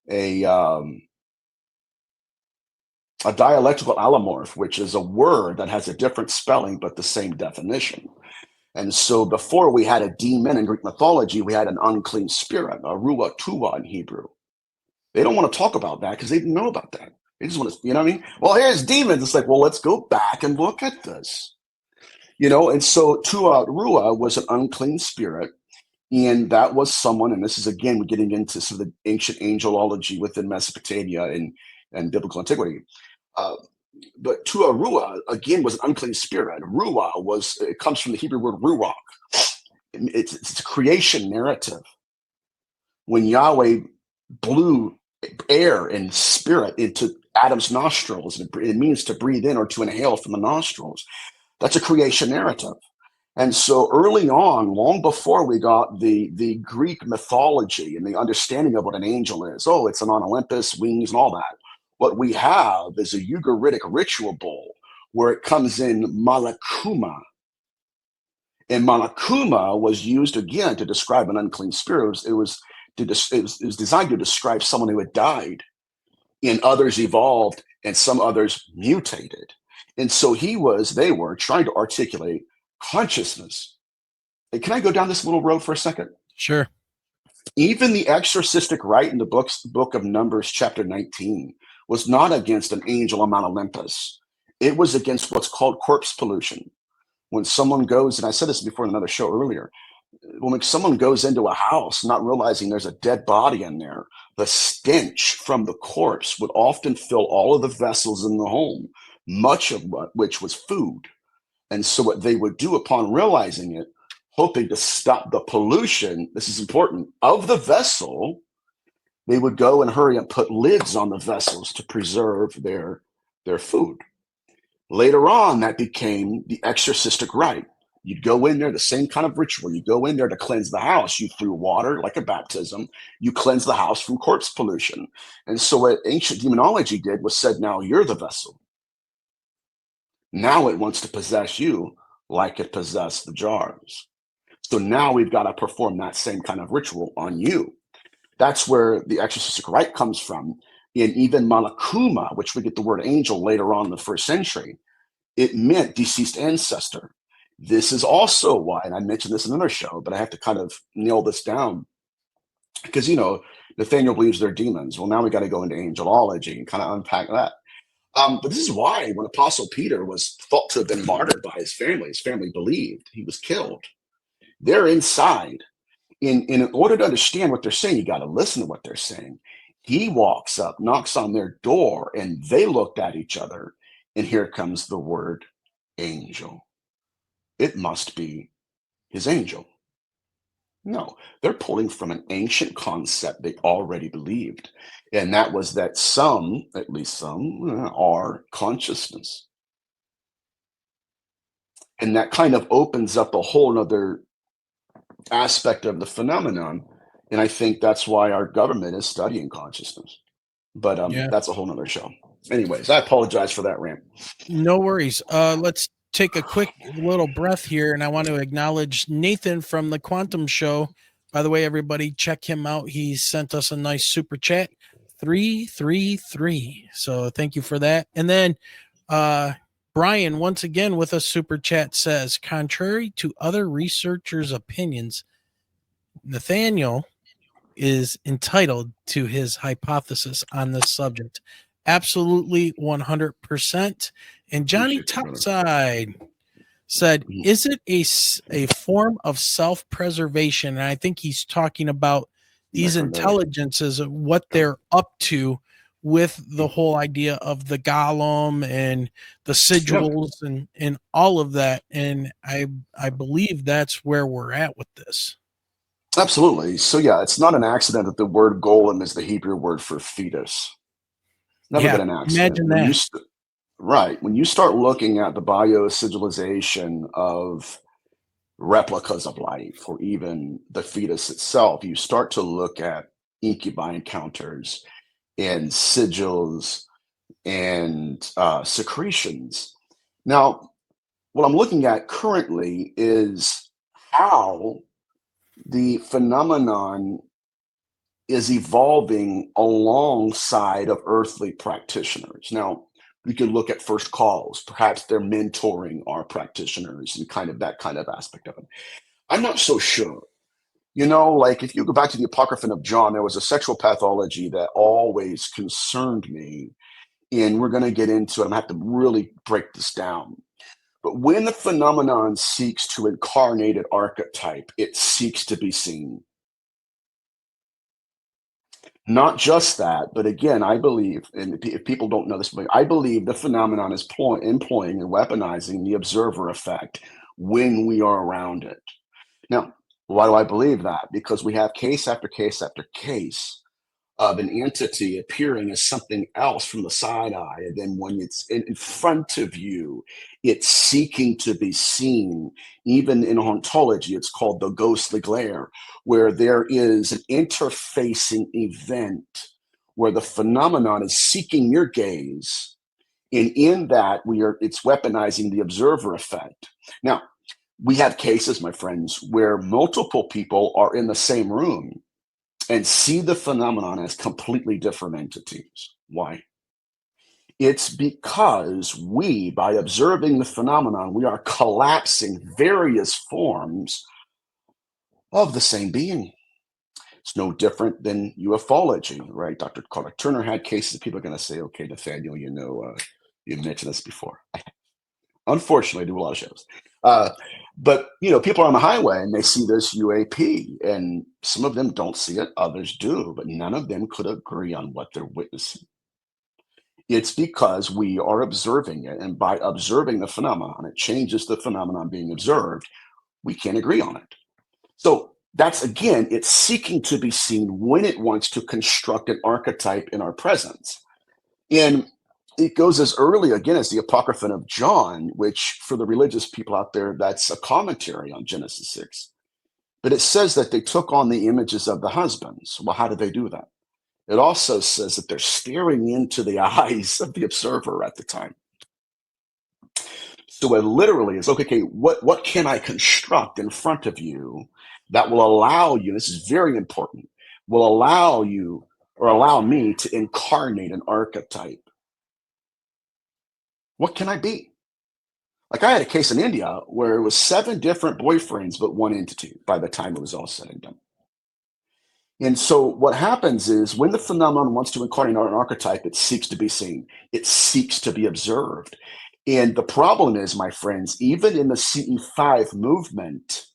[SPEAKER 3] a dialectical allomorph, which is a word that has a different spelling but the same definition. And so before we had a demon in Greek mythology, we had an unclean spirit, a ruah tuah in Hebrew. They don't want to talk about that because they didn't know about that. They just want to, what I mean? Well, here's demons. It's like, well, let's go back and look at this. And so tuah ruah was an unclean spirit. And that was someone, and this is again, we're getting into some of the ancient angelology within Mesopotamia and biblical antiquity. But tuah ruah, again, was an unclean spirit. Ruah it comes from the Hebrew word ruach. It's a creation narrative. When Yahweh blew air and spirit into Adam's nostrils, it means to breathe in or to inhale from the nostrils. That's a creation narrative. And so early on, long before we got the Greek mythology and the understanding of what an angel is, it's on Olympus, wings and all that. What we have is a Ugaritic ritual bowl where it comes in malakuma. And malakuma was used again to describe an unclean spirit. It was designed to describe someone who had died, and others evolved, and some others mutated. And so they were trying to articulate consciousness. And can I go down this little road for a second?
[SPEAKER 1] Sure.
[SPEAKER 3] Even the exorcistic rite in the book of Numbers, chapter 19, was not against an angel on Mount Olympus. It was against what's called corpse pollution. When someone goes, and I said this before in another show earlier, when someone goes into a house not realizing there's a dead body in there, the stench from the corpse would often fill all of the vessels in the home, much of which was food. And so what they would do upon realizing it, hoping to stop the pollution, this is important, of the vessel, they would go and hurry and put lids on the vessels to preserve their food. Later on, that became the exorcistic rite. You'd go in there, the same kind of ritual. You go in there to cleanse the house. You threw water, like a baptism. You cleanse the house from corpse pollution. And so what ancient demonology did was said, now you're the vessel. Now it wants to possess you like it possessed the jars. So now we've got to perform that same kind of ritual on you. That's where the exorcistic rite comes from. In even Malakuma, which we get the word angel later on in the 1st century, it meant deceased ancestor. This is also why, and I mentioned this in another show, but I have to kind of nail this down because, Nathaniel believes they're demons. Well, now we got to go into angelology and kind of unpack that. But this is why when Apostle Peter was thought to have been martyred by his family believed he was killed. They're inside. In order to understand what they're saying, you got to listen to what they're saying. He walks up, knocks on their door, and they looked at each other. And here comes the word angel. It must be his angel. No, they're pulling from an ancient concept they already believed. And that was that some, at least some, are consciousness. And that kind of opens up a whole nother aspect of the phenomenon. And I think that's why our government is studying consciousness. But that's a whole nother show. Anyways, I apologize for that rant.
[SPEAKER 1] No worries. Let's take a quick little breath here, and I want to acknowledge Nathan from the Quantum Show. By the way, everybody, check him out. He sent us a nice super chat, 333. So thank you for that. And then Brian, once again with a super chat, says, contrary to other researchers' opinions, Nathaniel is entitled to his hypothesis on this subject. Absolutely 100%. And Johnny Topside said, is it a form of self-preservation? And I think he's talking about these intelligences, of what they're up to with the whole idea of the golem and the sigils and all of that. And I believe that's where we're at with this.
[SPEAKER 3] Absolutely. So yeah, it's not an accident that the word golem is the Hebrew word for fetus. Never been an accident.
[SPEAKER 1] Imagine that.
[SPEAKER 3] Right. When you start looking at the biosigilization of replicas of life, or even the fetus itself, you start to look at incubi encounters and sigils and secretions. Now, what I'm looking at currently is how the phenomenon is evolving alongside of earthly practitioners. Now, we could look at first calls. Perhaps they're mentoring our practitioners and kind of that kind of aspect of it. I'm not so sure. Like if you go back to the Apocryphon of John, there was a sexual pathology that always concerned me. And we're going to get into it. I'm going to have to really break this down. But when the phenomenon seeks to incarnate an archetype, it seeks to be seen. Not just that, but again, I believe, and if people don't know this, but I believe the phenomenon is employing and weaponizing the observer effect when we are around it. Now, why do I believe that? Because we have case after case after case of an entity appearing as something else from the side eye, and then when it's in front of you, it's seeking to be seen. Even in ontology, it's called the ghostly glare, where there is an interfacing event where the phenomenon is seeking your gaze, and in that it's weaponizing the observer effect. Now, we have cases, my friends, where multiple people are in the same room and see the phenomenon as completely different entities. Why? It's because we, by observing the phenomenon, we are collapsing various forms of the same being. It's no different than ufology, right? Dr. Carter Turner had cases. People are going to say, okay, Nathaniel, you mentioned this before. Unfortunately, I do a lot of shows. But people are on the highway and they see this UAP, and some of them don't see it, others do, but none of them could agree on what they're witnessing. It's because we are observing it, and by observing the phenomenon, it changes the phenomenon being observed. We can't agree on it. So that's, again, it's seeking to be seen when it wants to construct an archetype in our presence. And it goes as early, again, as the Apocryphon of John, which for the religious people out there, that's a commentary on Genesis 6. But it says that they took on the images of the husbands. Well, how did they do that? It also says that they're staring into the eyes of the observer at the time. So it literally is, okay, what can I construct in front of you that will allow you, this is very important, will allow you or allow me to incarnate an archetype? What can I be? Like, I had a case in India where it was 7 different boyfriends, but one entity by the time it was all said and done. And so what happens is when the phenomenon wants to incarnate an archetype, it seeks to be seen. It seeks to be observed. And the problem is, my friends, even in the CE5 movement,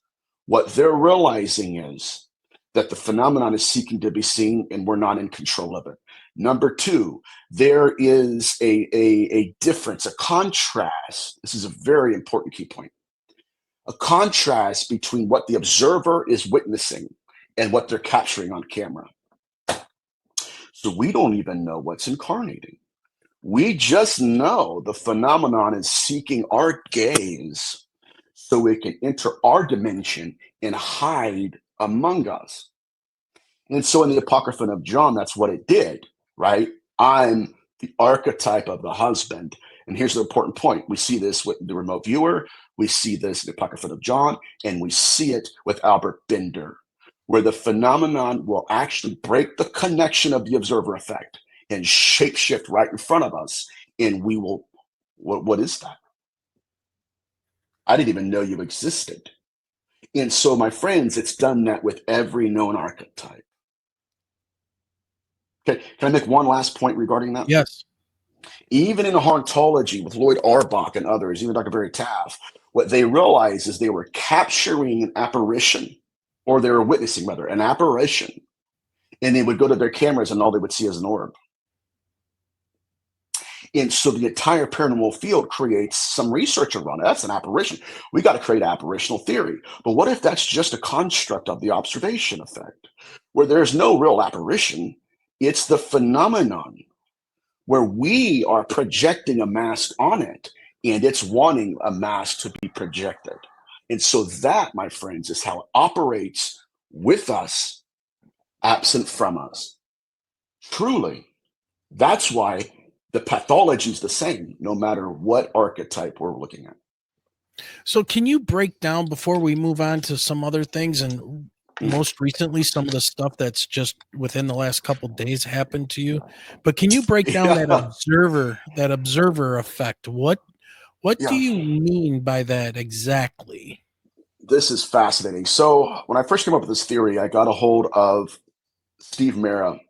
[SPEAKER 3] what they're realizing is that the phenomenon is seeking to be seen and we're not in control of it. Number 2, there is a difference, a contrast. This is a very important key point. A contrast between what the observer is witnessing and what they're capturing on camera. So we don't even know what's incarnating. We just know the phenomenon is seeking our gaze so it can enter our dimension and hide among us. And so in the Apocryphon of John, that's what it did, right? I'm the archetype of the husband. And here's the important point. We see this with the remote viewer. We see this in the Apocryphon of John, and we see it with Albert Bender, where the phenomenon will actually break the connection of the observer effect and shapeshift right in front of us. And we will, what is that? I didn't even know you existed. And so, my friends, it's done that with every known archetype. Okay, can I make one last point regarding that?
[SPEAKER 1] Yes.
[SPEAKER 3] Even in hauntology with Lloyd Auerbach and others, even Dr. Barry Taff, what they realized is they were capturing an apparition, or they were witnessing, rather, an apparition, and they would go to their cameras and all they would see is an orb. And so the entire paranormal field creates some research around it. That's an apparition. We got to create apparitional theory. But what if that's just a construct of the observation effect, where there's no real apparition? It's the phenomenon where we are projecting a mask on it, and it's wanting a mask to be projected. And so that, my friends, is how it operates with us, absent from us. Truly, that's why the pathology is the same, no matter what archetype we're looking at.
[SPEAKER 1] So can you break down, before we move on to some other things, and most recently some of the stuff that's just within the last couple of days happened to you, but can you break down that observer effect? What do you mean by that exactly?
[SPEAKER 3] This is fascinating. So when I first came up with this theory, I got a hold of Steve Mera,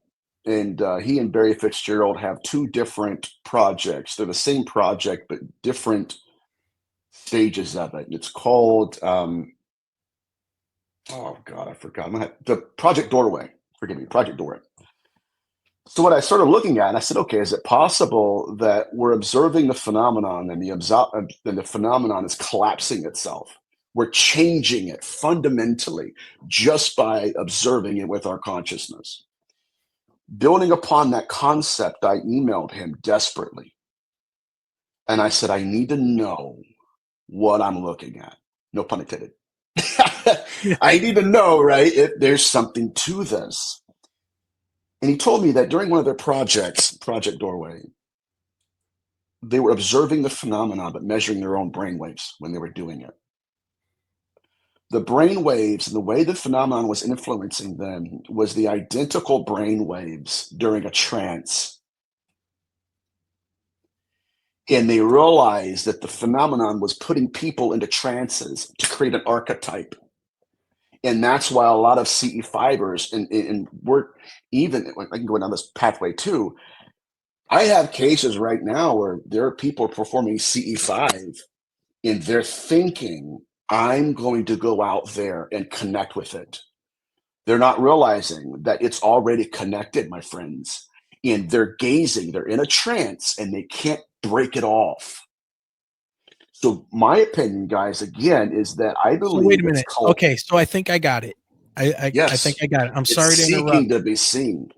[SPEAKER 3] and he and Barry Fitzgerald have 2 different projects. They're the same project, but different stages of it. It's called, oh God, I forgot. The Project Doorway. Forgive me, Project Doorway. So what I started looking at, I said, okay, is it possible that we're observing the phenomenon and the phenomenon is collapsing itself? We're changing it fundamentally just by observing it with our consciousness. Building upon that concept, I emailed him desperately. And I said, I need to know what I'm looking at. No pun intended. I need to know, right, if there's something to this. And he told me that during one of their projects, Project Doorway, they were observing the phenomenon, but measuring their own brainwaves when they were doing it. The brain waves and the way the phenomenon was influencing them was the identical brain waves during a trance. And they realized that the phenomenon was putting people into trances to create an archetype. And that's why a lot of CE fibers, and we're even, I can go down this pathway too. I have cases right now where there are people performing CE5 And they're thinking, I'm going to go out there and connect with it. They're not realizing that it's already connected, my friends. And they're gazing, they're in a trance, and they can't break it off. So my opinion, guys, again, is that I
[SPEAKER 1] So wait
[SPEAKER 3] believe
[SPEAKER 1] a
[SPEAKER 3] it's
[SPEAKER 1] minute.
[SPEAKER 3] called,
[SPEAKER 1] Okay, so I think I got it. I think
[SPEAKER 3] yes,
[SPEAKER 1] I got it. I'm
[SPEAKER 3] it's
[SPEAKER 1] sorry to interrupt.
[SPEAKER 3] seeking to be seen.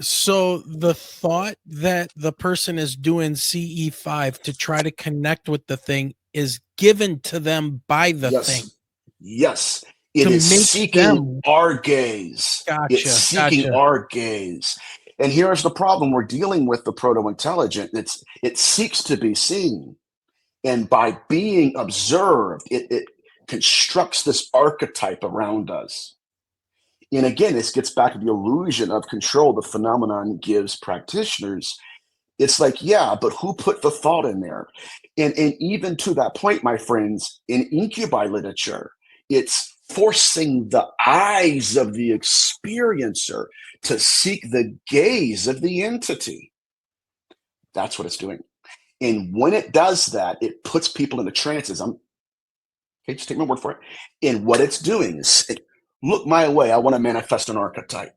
[SPEAKER 1] So the thought that the person is doing CE5 to try to connect with the thing is given to them by the thing
[SPEAKER 3] Yes, yes. It
[SPEAKER 1] to
[SPEAKER 3] is
[SPEAKER 1] make
[SPEAKER 3] seeking
[SPEAKER 1] them.
[SPEAKER 3] our gaze. It's
[SPEAKER 1] Gotcha,
[SPEAKER 3] seeking
[SPEAKER 1] gotcha.
[SPEAKER 3] our gaze. And here's the problem we're dealing with the proto-intelligent. It seeks to be seen. And by being observed, it constructs this archetype around us. And again, this gets back to the illusion of control the phenomenon gives practitioners. It's like, yeah, but who put the thought in there? And even to that point, my friends, in incubi literature, it's forcing the eyes of the experiencer to seek the gaze of the entity. That's what it's doing. And when it does that, it puts people into trances. Okay, just take my word for it. And what it's doing is, look my way. I want to manifest an archetype.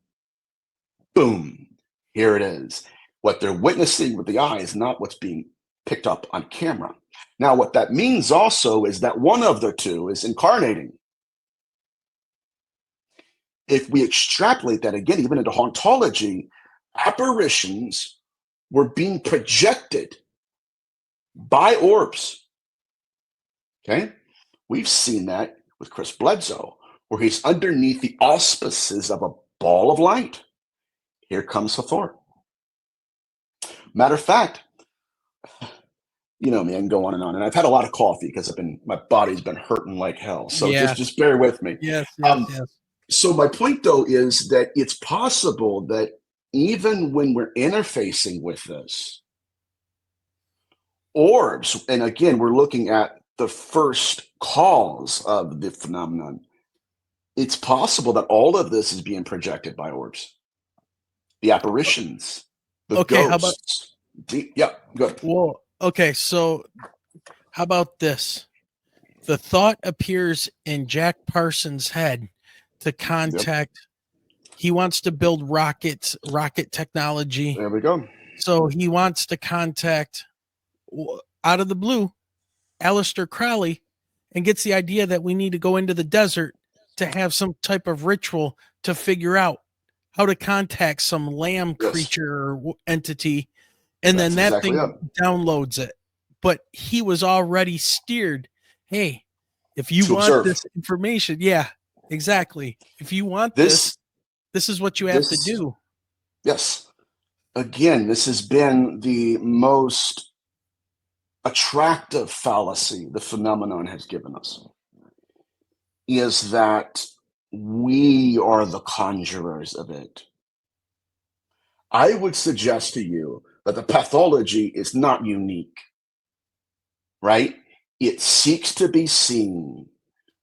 [SPEAKER 3] Boom, here it is. What they're witnessing with the eye is not what's being picked up on camera. Now, what that means also is that one of the two is incarnating. If we extrapolate that again, even into hauntology, apparitions were being projected by orbs. Okay? We've seen that with Chris Bledsoe, where he's underneath the auspices of a ball of light. Here comes Hathor. Matter of fact, you know me, I can go on. And I've had a lot of coffee because my body's been hurting like hell. So
[SPEAKER 1] Yeah.
[SPEAKER 3] just bear with me.
[SPEAKER 1] Yes.
[SPEAKER 3] So my point though is that it's possible that even when we're interfacing with this, orbs, and again, we're looking at the first cause of the phenomenon, it's possible that all of this is being projected by orbs. The apparitions, the
[SPEAKER 1] Okay, how about
[SPEAKER 3] ghosts. Yeah, good.
[SPEAKER 1] well, okay, so how about this? The thought appears in Jack Parsons' head to contact. He wants to build rocket technology.
[SPEAKER 3] There we go.
[SPEAKER 1] So he wants to contact out of the blue Aleister Crowley and gets the idea that we need to go into the desert to have some type of ritual to figure out how to contact some lamb creature or entity. And
[SPEAKER 3] That's
[SPEAKER 1] then that
[SPEAKER 3] exactly
[SPEAKER 1] thing downloads it. But he was already steered. Hey, if you
[SPEAKER 3] To
[SPEAKER 1] want
[SPEAKER 3] observe.
[SPEAKER 1] this information, yeah, exactly. If you want this is what you have to do.
[SPEAKER 3] Yes. Again, this has been the most attractive fallacy the phenomenon has given us, is that we are the conjurers of it. I would suggest to you that the pathology is not unique, right? It seeks to be seen.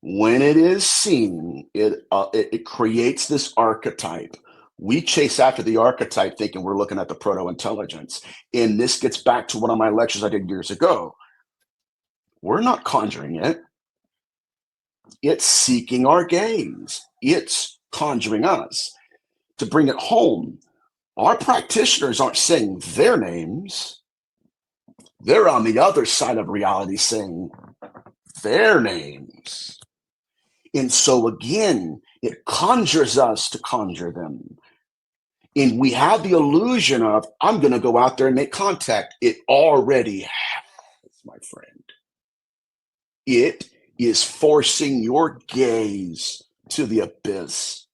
[SPEAKER 3] When it is seen, it creates this archetype. We chase after the archetype thinking we're looking at the proto-intelligence. And this gets back to one of my lectures I did years ago. We're not conjuring it. It's seeking our gaze. It's conjuring us. To bring it home, our practitioners aren't saying their names. They're on the other side of reality saying their names. And so again, it conjures us to conjure them. And we have the illusion of, I'm going to go out there and make contact. It already has, my friend. It is forcing your gaze to the abyss.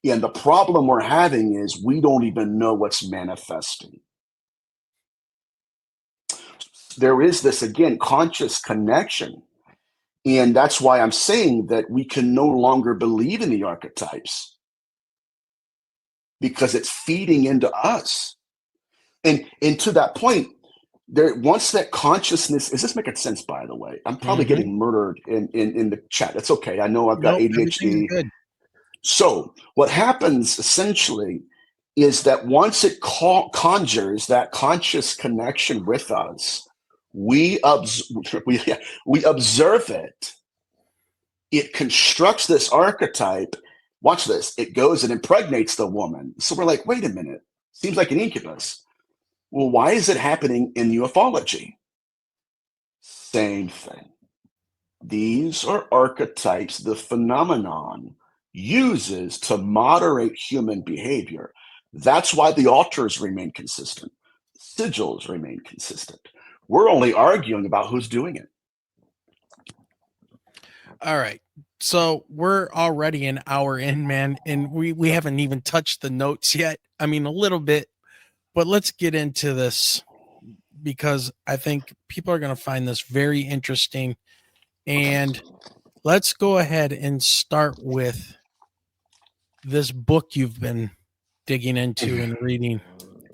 [SPEAKER 3] And the problem we're having is we don't even know what's manifesting. There is this, again, conscious connection. And that's why I'm saying that we can no longer believe in the archetypes, because it's feeding into us. And to that point, once that consciousness, is this making sense, by the way? I'm probably getting murdered in the chat. That's okay. I know I've got ADHD.
[SPEAKER 1] Everything's good.
[SPEAKER 3] So what happens essentially is that once it conjures that conscious connection with us, we we observe it. It constructs this archetype. Watch this. It goes and impregnates the woman. So we're like, wait a minute. Seems like an incubus. Well, why is it happening in ufology? Same thing. These are archetypes the phenomenon uses to moderate human behavior. That's why the altars remain consistent. Sigils remain consistent. We're only arguing about who's doing it.
[SPEAKER 1] All right. So we're already an hour in, man, and we haven't even touched the notes yet. I mean, a little bit, but let's get into this because I think people are going to find this very interesting. And let's go ahead and start with this book you've been digging into and reading,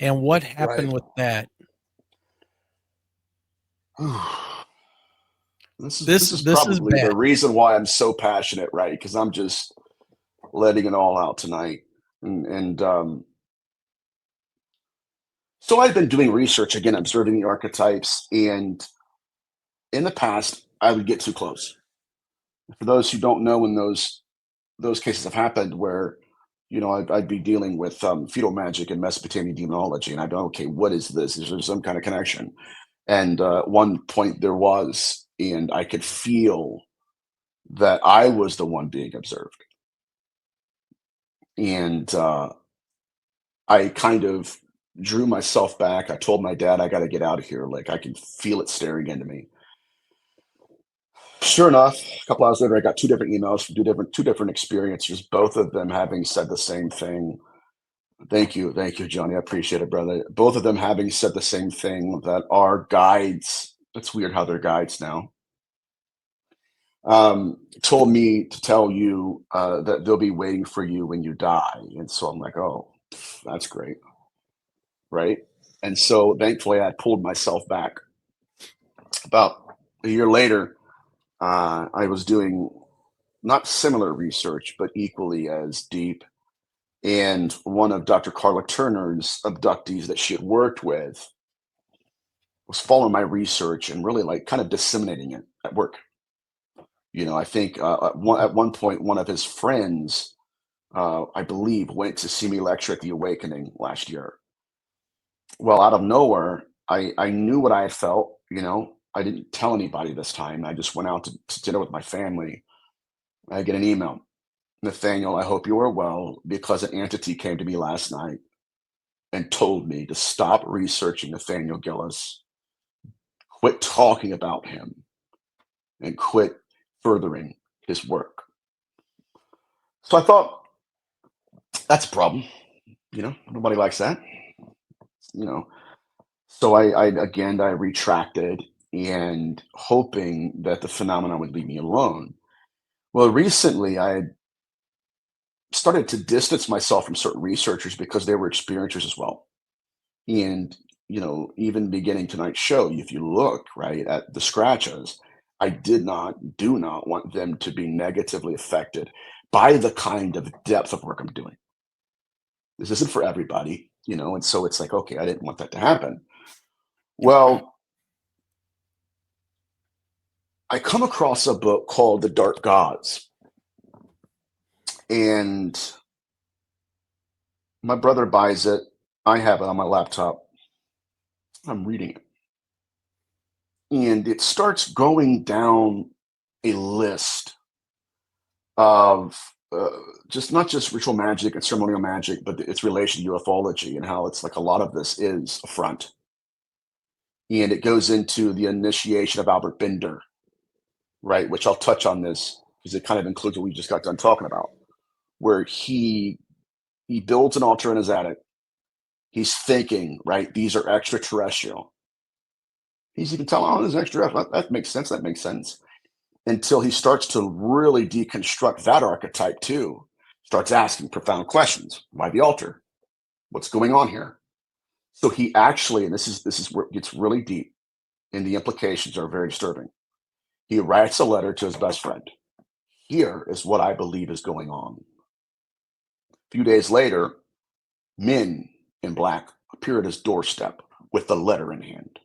[SPEAKER 1] and what happened with that.
[SPEAKER 3] This
[SPEAKER 1] This
[SPEAKER 3] is
[SPEAKER 1] is
[SPEAKER 3] probably
[SPEAKER 1] bad.
[SPEAKER 3] the reason why I'm so passionate, right? Because I'm just letting it all out tonight. So I've been doing research again, observing the archetypes, and in the past, I would get too close. For those who don't know, when those cases have happened, where I'd be dealing with feudal magic and Mesopotamian demonology, and I'd go, okay, what is this? Is there some kind of connection? And at one point there was, and I could feel that I was the one being observed, and I kind of drew myself back. I told my dad, I got to get out of here. Like, I can feel it staring into me. Sure enough, a couple hours later, I got two different emails from two different experiencers, both of them having said the same thing. Thank you, Johnny. I appreciate it, brother. Both of them having said the same thing, that our guides. It's weird how they're guides now. Told me to tell you that they'll be waiting for you when you die, and so I'm like, oh, that's great, right? And so thankfully, I pulled myself back. About a year later, I was doing not similar research, but equally as deep. And one of Dr. Carla Turner's abductees that she had worked with was following my research and really like kind of disseminating it at work. I think at one point, one of his friends, I believe, went to see me lecture at the Awakening last year. Well, out of nowhere, I knew what I had felt. I didn't tell anybody this time. I just went out to dinner with my family. I get an email. Nathaniel, I hope you are well, because an entity came to me last night and told me to stop researching Nathaniel Gillis, quit talking about him, and quit furthering his work. So I thought, that's a problem. Nobody likes that. So I retracted and hoping that the phenomenon would leave me alone. Well, recently I had started to distance myself from certain researchers because they were experiencers as well. And, even beginning tonight's show, if you look right at the scratches, I do not want them to be negatively affected by the kind of depth of work I'm doing. This isn't for everybody, and so it's like, okay, I didn't want that to happen. Well, I come across a book called The Dark Gods, and my brother buys it. I have it on my laptop. I'm reading it. And it starts going down a list of just not just ritual magic and ceremonial magic, but its relation to ufology, and how it's like a lot of this is a front. And it goes into the initiation of Albert Binder, right? Which I'll touch on this because it kind of includes what we just got done talking about, where he builds an altar in his attic. He's thinking, right, these are extraterrestrial. He's even telling, oh, this is extraterrestrial. That makes sense. That makes sense. Until he starts to really deconstruct that archetype too, starts asking profound questions. Why the altar? What's going on here? So he actually, and this is where it gets really deep, and the implications are very disturbing. He writes a letter to his best friend. Here is what I believe is going on. A few days later, men in black appear at his doorstep with the letter in hand.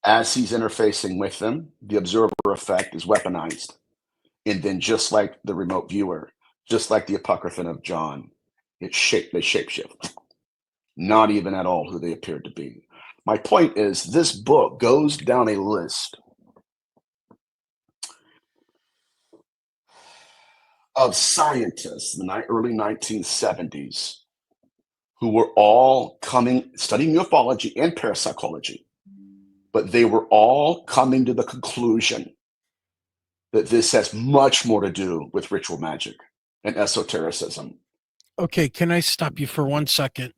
[SPEAKER 3] As he's interfacing with them, the observer effect is weaponized. And then just like the remote viewer, just like the Apocryphon of John, they shapeshift. Not even at all who they appeared to be. My point is, this book goes down a list of scientists in the early 1970s who were all studying ufology and parapsychology, but they were all coming to the conclusion that this has much more to do with ritual magic and esotericism.
[SPEAKER 1] Okay, can I stop you for 1 second?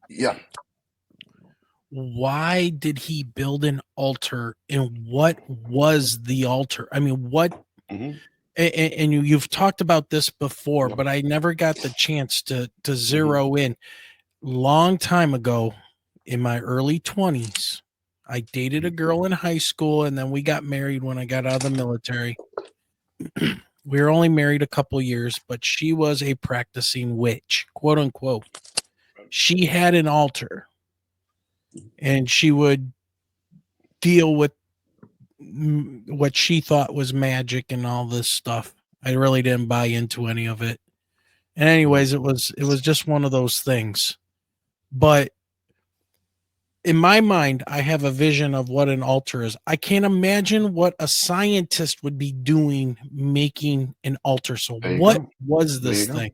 [SPEAKER 3] Yeah.
[SPEAKER 1] Why did he build an altar, and what was the altar? I mean, what?
[SPEAKER 3] Mhm.
[SPEAKER 1] And you've talked about this before,
[SPEAKER 3] Yeah.
[SPEAKER 1] but I never got the chance to zero in. Long time ago, in my early 20s, I dated a girl in high school, and then we got married when I got out of the military. We were only married a couple years, but she was a practicing witch, quote unquote. She had an altar, and she would deal with what she thought was magic and all this stuff. I really didn't buy into any of it. And anyways, it was just one of those things. But in my mind, I have a vision of what an altar is. I can't imagine what a scientist would be doing making an altar. So
[SPEAKER 3] There you
[SPEAKER 1] what
[SPEAKER 3] go.
[SPEAKER 1] was
[SPEAKER 3] There
[SPEAKER 1] this
[SPEAKER 3] you go.
[SPEAKER 1] thing?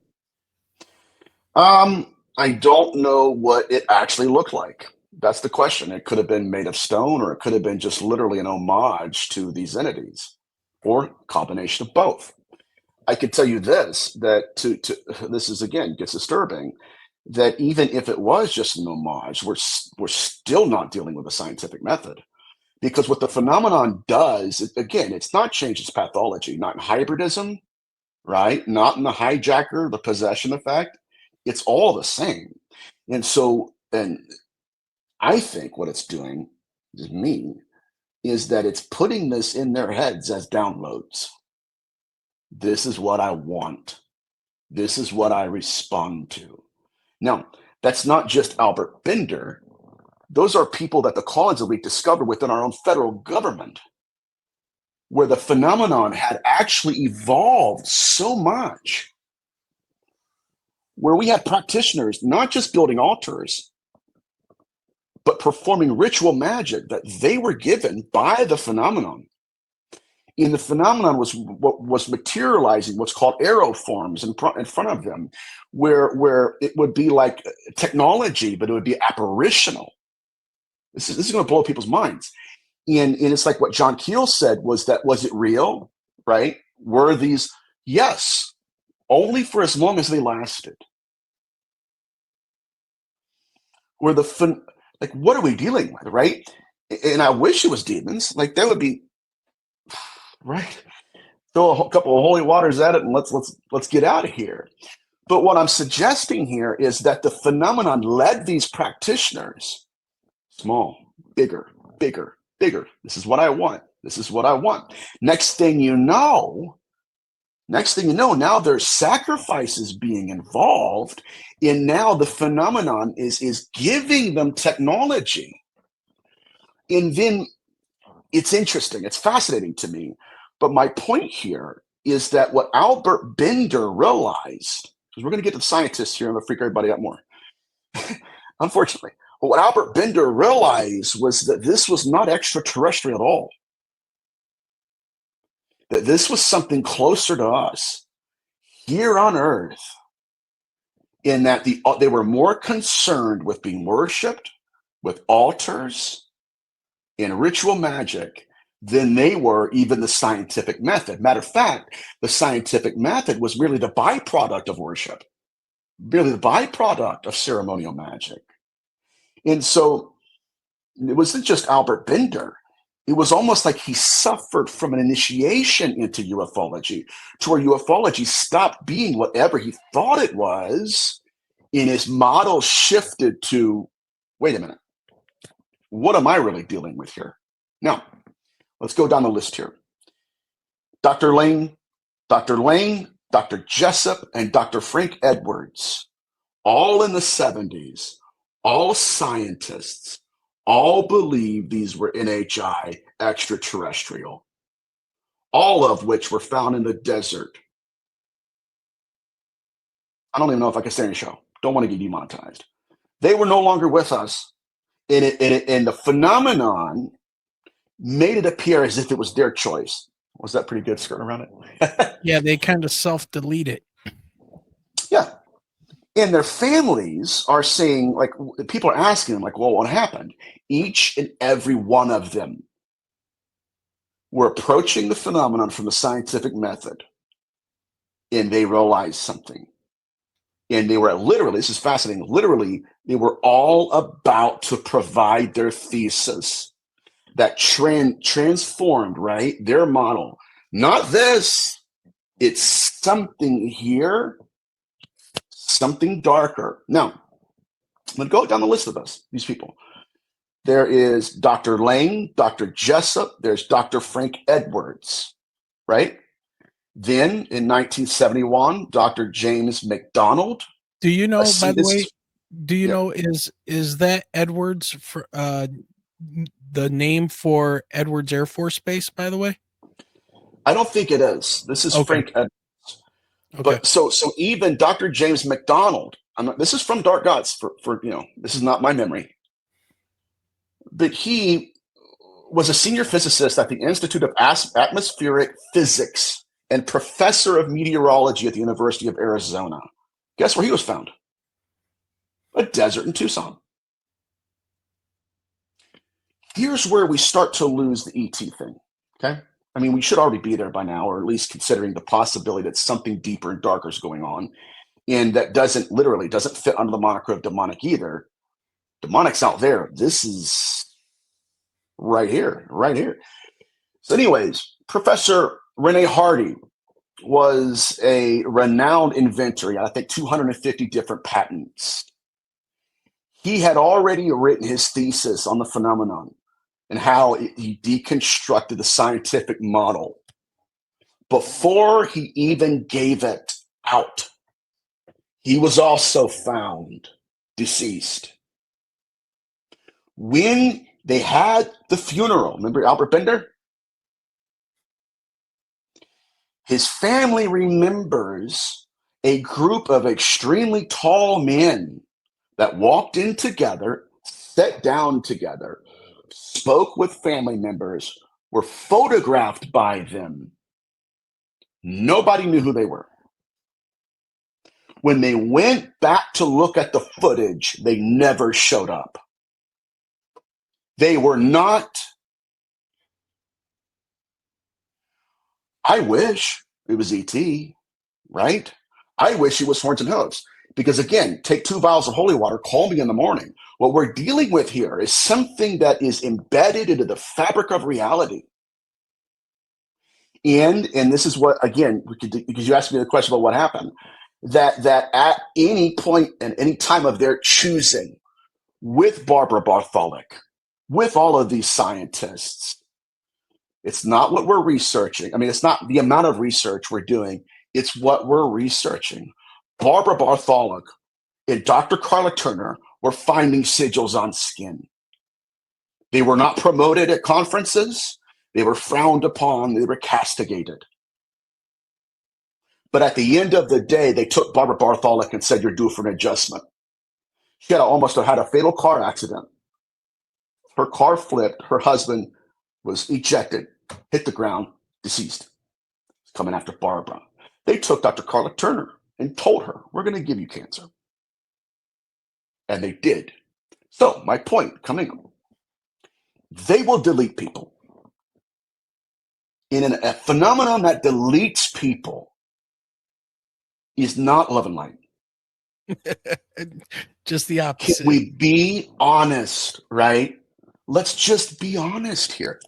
[SPEAKER 3] I don't know what it actually looked like. That's the question. It could have been made of stone, or it could have been just literally an homage to these entities, or a combination of both. I could tell you this, that this is, again, gets disturbing, that even if it was just an homage, we're still not dealing with a scientific method. Because what the phenomenon does, again, it's not change its pathology, not in hybridism, right? Not in the hijacker, the possession effect. It's all the same. And so, and I think what it's doing, is me, is that it's putting this in their heads as downloads. This is what I want. This is what I respond to. Now, that's not just Albert Bender. Those are people that the Collins elite discovered within our own federal government, where the phenomenon had actually evolved so much, where we had practitioners not just building altars, but performing ritual magic that they were given by the phenomenon. And the phenomenon was what was materializing what's called arrow forms in front of them, where it would be like technology, but it would be apparitional. This is going to blow people's minds. And it's like what John Keel said, was it real, right? Were these? Yes, only for as long as they lasted. Were like, what are we dealing with, right? And I wish it was demons. Like, that would be, right? Throw a couple of holy waters at it and let's get out of here. But what I'm suggesting here is that the phenomenon led these practitioners, small, bigger, bigger, bigger. This is what I want. This is what I want. Next thing you know, now there's sacrifices being involved, and now the phenomenon is giving them technology. And then it's interesting, it's fascinating to me. But my point here is that what Albert Bender realized, because we're going to get to the scientists here, I'm going to freak everybody out more, unfortunately. But what Albert Bender realized was that this was not extraterrestrial at all. That this was something closer to us here on Earth, in that they were more concerned with being worshipped, with altars and ritual magic, than they were even the scientific method. Matter of fact, the scientific method was merely the byproduct of worship, merely the byproduct of ceremonial magic. And so it wasn't just Albert Bender. It was almost like he suffered from an initiation into ufology, to where ufology stopped being whatever he thought it was, and his model shifted to, wait a minute, what am I really dealing with here? Now, let's go down the list here. Dr. Lane, Dr. Jessup, and Dr. Frank Edwards, all in the 70s, all scientists, all believed these were NHI extraterrestrial, all of which were found in the desert. I don't even know if I can say in the show. Don't want to get demonetized. They were no longer with us. And the phenomenon made it appear as if it was their choice. Was that pretty good skirting around it?
[SPEAKER 1] Yeah, they kind of self-delete it.
[SPEAKER 3] Yeah. And their families are saying, like, people are asking them, like, well, what happened? Each and every one of them were approaching the phenomenon from the scientific method, and they realized something. And they were literally, this is fascinating, literally, they were all about to provide their thesis that transformed, right, their model. Not this, it's something here, something darker. Now, I'm going to go down the list of these people. There is Dr. Lang, Dr. Jessup, there's Dr. Frank Edwards, right? Then in 1971, Dr. James McDonald.
[SPEAKER 1] Do you know, by the way, do you know, is that Edwards for the name for Edwards Air Force Base, by the way?
[SPEAKER 3] I don't think it is. This is Frank Edwards.
[SPEAKER 1] Okay.
[SPEAKER 3] But so even Dr. James McDonald, this is from Dark Gods for this is not my memory. But he was a senior physicist at the Institute of Atmospheric Physics and professor of meteorology at the University of Arizona. Guess where he was found? A desert in Tucson. Here's where we start to lose the ET thing, okay? I mean, we should already be there by now, or at least considering the possibility that something deeper and darker is going on, and that doesn't fit under the moniker of demonic either. Demonic's out there. This is right here. So anyways, Professor Rene Hardy was a renowned inventor. He had, I think, 250 different patents. He had already written his thesis on the phenomenon and how he deconstructed the scientific model before he even gave it out. He was also found deceased. When they had the funeral, remember Albert Bender? His family remembers a group of extremely tall men that walked in together, sat down together, spoke with family members, were photographed by them. Nobody knew who they were. When they went back to look at the footage, they never showed up. They were not. I wish it was ET, right? I wish it was Horns and Hooves. Because again, take 2 vials of holy water, call me in the morning. What we're dealing with here is something that is embedded into the fabric of reality. And this is what, again, because you asked me the question about what happened, that at any point and any time of their choosing, with Barbara Bartholomew, with all of these scientists, it's not what we're researching. I mean, it's not the amount of research we're doing. It's what we're researching. Barbara Bartholomew and Dr. Carla Turner were finding sigils on skin. They were not promoted at conferences. They were frowned upon. They were castigated. But at the end of the day, they took Barbara Bartholomew and said, you're due for an adjustment. She had almost had a fatal car accident. Her car flipped. Her husband was ejected, hit the ground, deceased. Coming after Barbara. They took Dr. Carla Turner and told her, we're going to give you cancer. And they did. So my point coming up, they will delete people. In a phenomenon that deletes people is not love and light.
[SPEAKER 1] Just the opposite.
[SPEAKER 3] Can we be honest, right? Let's just be honest here.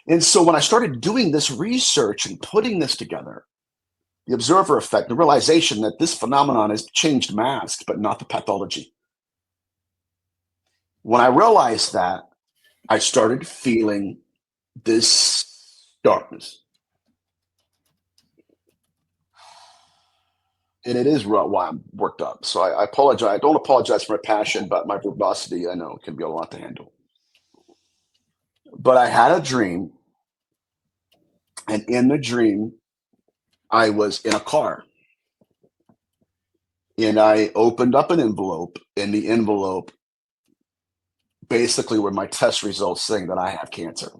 [SPEAKER 3] And so when I started doing this research and putting this together, the observer effect, the realization that this phenomenon has changed mask, but not the pathology. When I realized that, I started feeling this darkness. And it is why I'm worked up. So I apologize. I don't apologize for my passion, but my verbosity, I know, can be a lot to handle. But I had a dream, and in the dream, I was in a car, and I opened up an envelope, and the envelope basically were my test results saying that I have cancer.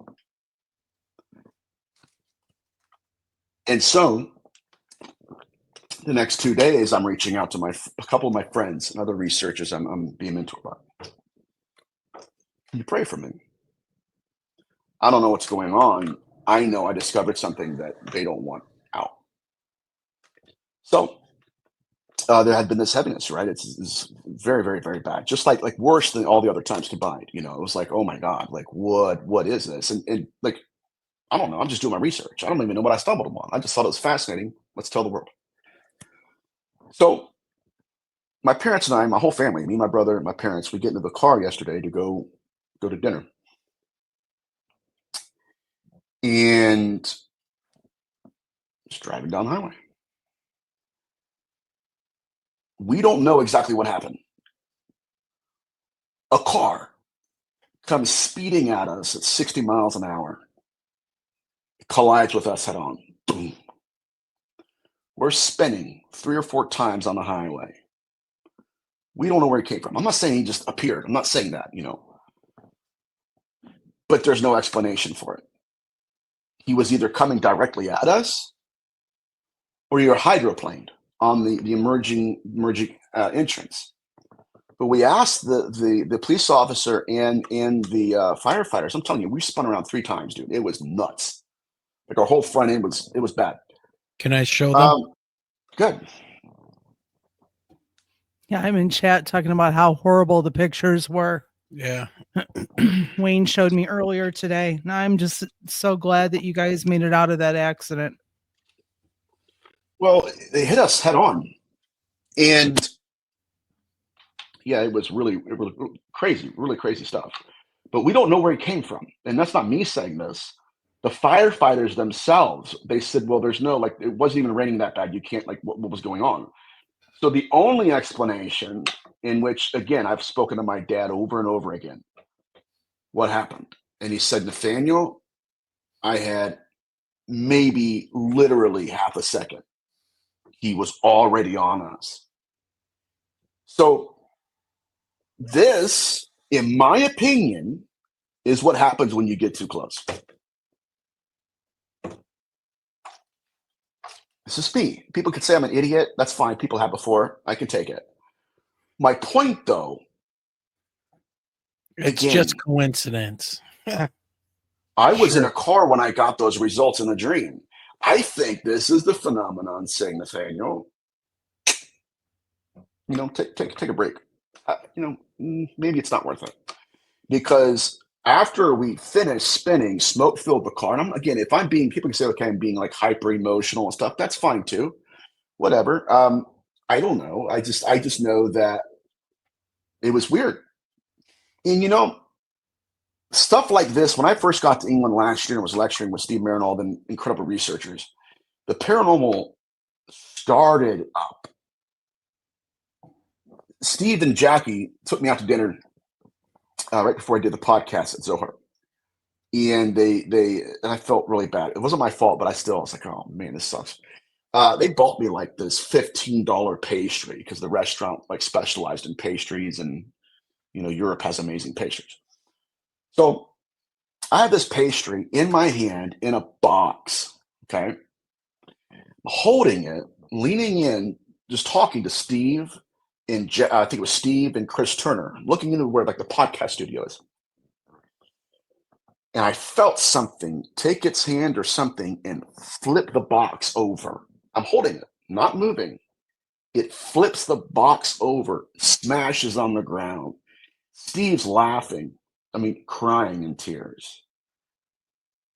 [SPEAKER 3] And so the next 2 days, I'm reaching out to a couple of my friends and other researchers I'm being mentored by. Can you pray for me? I don't know what's going on. I know I discovered something that they don't want out. So there had been this heaviness, right? It's very, very, very bad. Just like worse than all the other times combined. You know, it was like, oh my God, like what is this? And like, I don't know. I'm just doing my research. I don't even know what I stumbled upon. I just thought it was fascinating. Let's tell the world. So my parents and I, my whole family, me, my brother, and my parents, we get into the car yesterday to go to dinner. And just driving down the highway. We don't know exactly what happened. A car comes speeding at us at 60 miles an hour, collides with us head on. Boom. We're spinning 3 or 4 times on the highway. We don't know where he came from. I'm not saying he just appeared. I'm not saying that, you know. But there's no explanation for it. He was either coming directly at us, or he were hydroplaned on the emerging entrance. But we asked the police officer and the firefighters. I'm telling you, we spun around 3 times, dude. It was nuts. Like our whole front end was bad.
[SPEAKER 1] Can I show them?
[SPEAKER 3] Good.
[SPEAKER 2] Yeah, I'm in chat talking about how horrible the pictures were.
[SPEAKER 1] Yeah.
[SPEAKER 2] Wayne showed me earlier today. And I'm just so glad that you guys made it out of that accident.
[SPEAKER 3] Well, they hit us head on. And yeah, it was really crazy, really crazy stuff. But we don't know where he came from. And that's not me saying this. The firefighters themselves, they said, well, there's no, like, it wasn't even raining that bad. You can't, like, what was going on? So the only explanation, in which, again, I've spoken to my dad over and over again, what happened? And he said, Nathaniel, I had maybe literally half a second. He was already on us. So this, in my opinion, is what happens when you get too close. This is me. People could say I'm an idiot. That's fine. People have before. I can take it. My point, though,
[SPEAKER 1] It's
[SPEAKER 3] again,
[SPEAKER 1] just coincidence.
[SPEAKER 3] I was
[SPEAKER 1] Sure.
[SPEAKER 3] in a car when I got those results in the dream. I think this is the phenomenon saying, Nathaniel, you know, take a break. You know, maybe it's not worth it. Because after we finished spinning, smoke filled the car. And again, if I'm being, people can say, okay, I'm being like hyper emotional and stuff. That's fine too. Whatever. I don't know. I just know that it was weird. And you know, stuff like this, when I first got to England last year and was lecturing with Steve Marinold and incredible researchers, the paranormal started up. Steve and Jackie took me out to dinner right before I did the podcast at Zohar. And and I felt really bad. It wasn't my fault, but I was like, oh man, this sucks. They bought me like this $15 pastry because the restaurant like specialized in pastries, and you know, Europe has amazing pastries. So I have this pastry in my hand in a box, okay? Holding it, leaning in, just talking to Steve and I think it was Steve and Chris Turner, looking into where like the podcast studio is. And I felt something take its hand or something and flip the box over. I'm holding it, not moving. It flips the box over, smashes on the ground. Steve's laughing, I mean, crying in tears.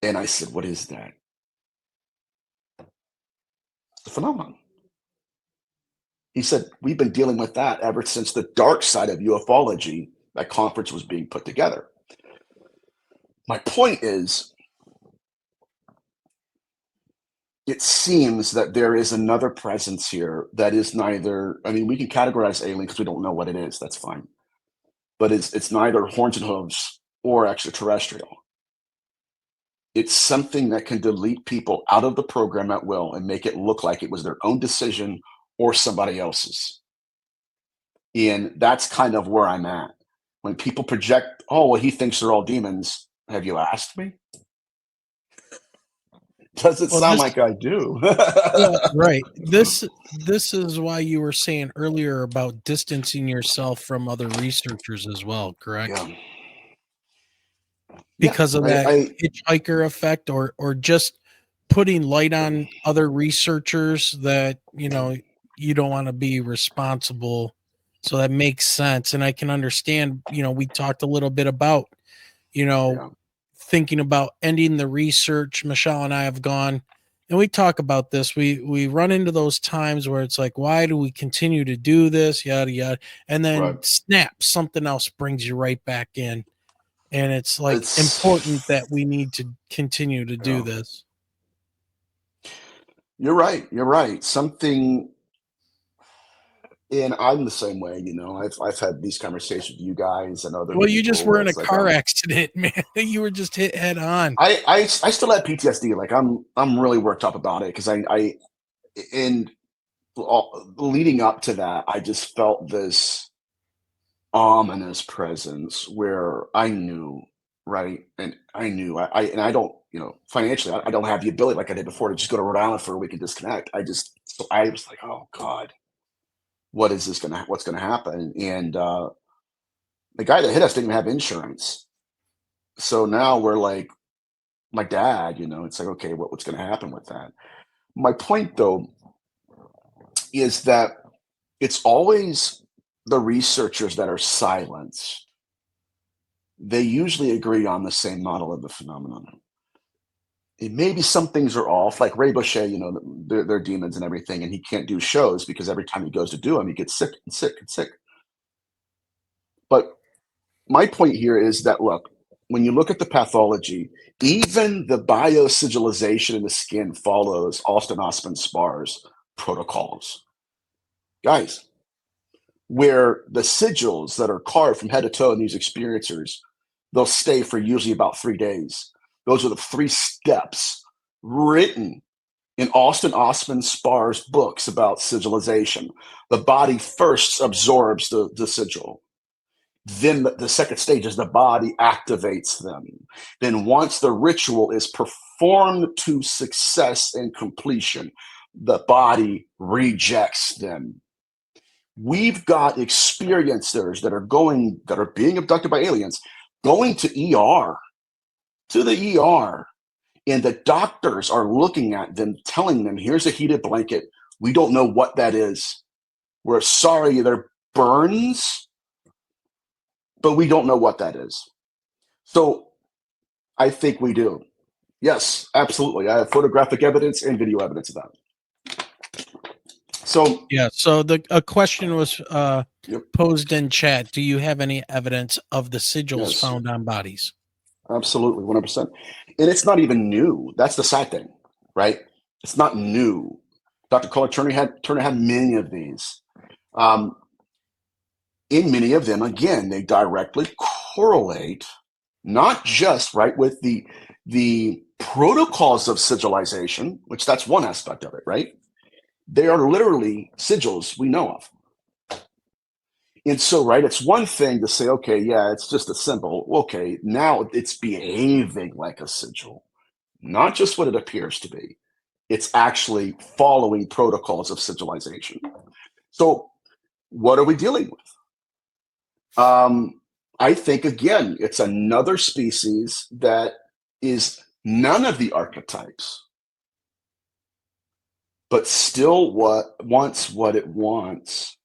[SPEAKER 3] And I said, what is that? The phenomenon. He said, we've been dealing with that ever since the dark side of ufology, that conference was being put together. My point is, it seems that there is another presence here that is neither, I mean, we can categorize alien because we don't know what it is. That's fine. But it's neither horns and hooves or extraterrestrial. It's something that can delete people out of the program at will and make it look like it was their own decision or somebody else's. And that's kind of where I'm at. When people project, oh, well, he thinks they're all demons. Have you asked me? Does it
[SPEAKER 1] Well,
[SPEAKER 3] sound like I do?
[SPEAKER 1] well, right. This is why you were saying earlier about distancing yourself from other researchers as well, correct?
[SPEAKER 3] Yeah.
[SPEAKER 1] Because of that
[SPEAKER 3] I
[SPEAKER 1] hitchhiker effect, or just putting light on other researchers that you don't want to be responsible. So that makes sense, and I can understand. We talked a little bit about you know
[SPEAKER 3] yeah,
[SPEAKER 1] thinking about ending the research. Michelle and I have gone, and we talk about this. We run into those times where it's like, why do we continue to do this? Yada yada, and then
[SPEAKER 3] right.
[SPEAKER 1] snap, something else brings you right back in, and it's like important
[SPEAKER 3] It's
[SPEAKER 1] that we need to continue to do
[SPEAKER 3] yeah.
[SPEAKER 1] this.
[SPEAKER 3] You're right. You're right. Something, and I'm the same way. I've had these conversations with you guys and other
[SPEAKER 1] Well, you just
[SPEAKER 3] people
[SPEAKER 1] were
[SPEAKER 3] where
[SPEAKER 1] in a
[SPEAKER 3] it's like
[SPEAKER 1] car accident, man. You were just hit head on.
[SPEAKER 3] I still have PTSD. Like I'm really worked up about it because and leading up to that, I just felt this ominous presence where I knew, right? And I knew and I don't, financially, I don't have the ability like I did before to just go to Rhode Island for a week and disconnect. So I was like, oh God, what's gonna happen? And the guy that hit us didn't even have insurance. So now we're like, my dad, it's like, okay, what's gonna happen with that? My point though is that it's always the researchers that are silenced. They usually agree on the same model of the phenomenon. Maybe some things are off, like Ray Boucher, they're demons and everything, and he can't do shows because every time he goes to do them, he gets sick and sick and sick. But my point here is that, look, when you look at the pathology, even the biosigilization in the skin follows Austin Osman Spar's protocols. Guys, where the sigils that are carved from head to toe in these experiencers, they'll stay for usually about 3 days. Those are the 3 steps written in Austin Osman Spar's books about sigilization. The body first absorbs the sigil. Then the second stage is the body activates them. Then once the ritual is performed to success and completion, the body rejects them. We've got experiencers that are being abducted by aliens, going to the ER, and the doctors are looking at them, telling them, here's a heated blanket. We don't know what that is. We're sorry, they're burns, but we don't know what that is. So I think we do. Yes, absolutely. I have photographic evidence and video evidence of that. So
[SPEAKER 1] Yeah. So a question was
[SPEAKER 3] yep,
[SPEAKER 1] posed in chat. Do you have any evidence of the sigils
[SPEAKER 3] yes,
[SPEAKER 1] found on bodies?
[SPEAKER 3] absolutely, 100%. And it's not even new. That's the sad thing, right? It's not new. Dr. Kohler Turner had many of these. In many of them, again, they directly correlate not just right with the protocols of sigilization, which that's one aspect of it, right? They are literally sigils we know of. And so, right, it's one thing to say, okay, yeah, it's just a symbol. Okay, now it's behaving like a sigil, not just what it appears to be. It's actually following protocols of sigilization. So, what are we dealing with? I think, again, it's another species that is none of the archetypes, but still wants what it wants.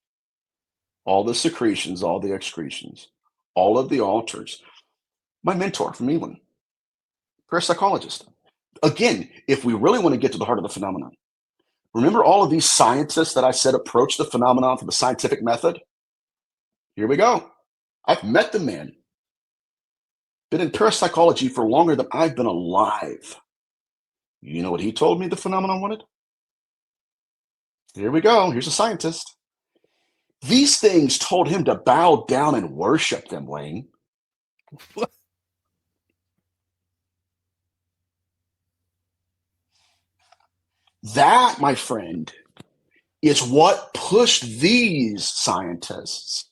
[SPEAKER 3] All the secretions, all the excretions, all of the altars. My mentor from England, parapsychologist. Again, if we really want to get to the heart of the phenomenon, remember all of these scientists that I said approach the phenomenon through the scientific method? Here we go. I've met the man. Been in parapsychology for longer than I've been alive. You know what he told me the phenomenon wanted? Here we go. Here's a scientist. These things told him to bow down and worship them, Wayne. That, my friend, is what pushed these scientists,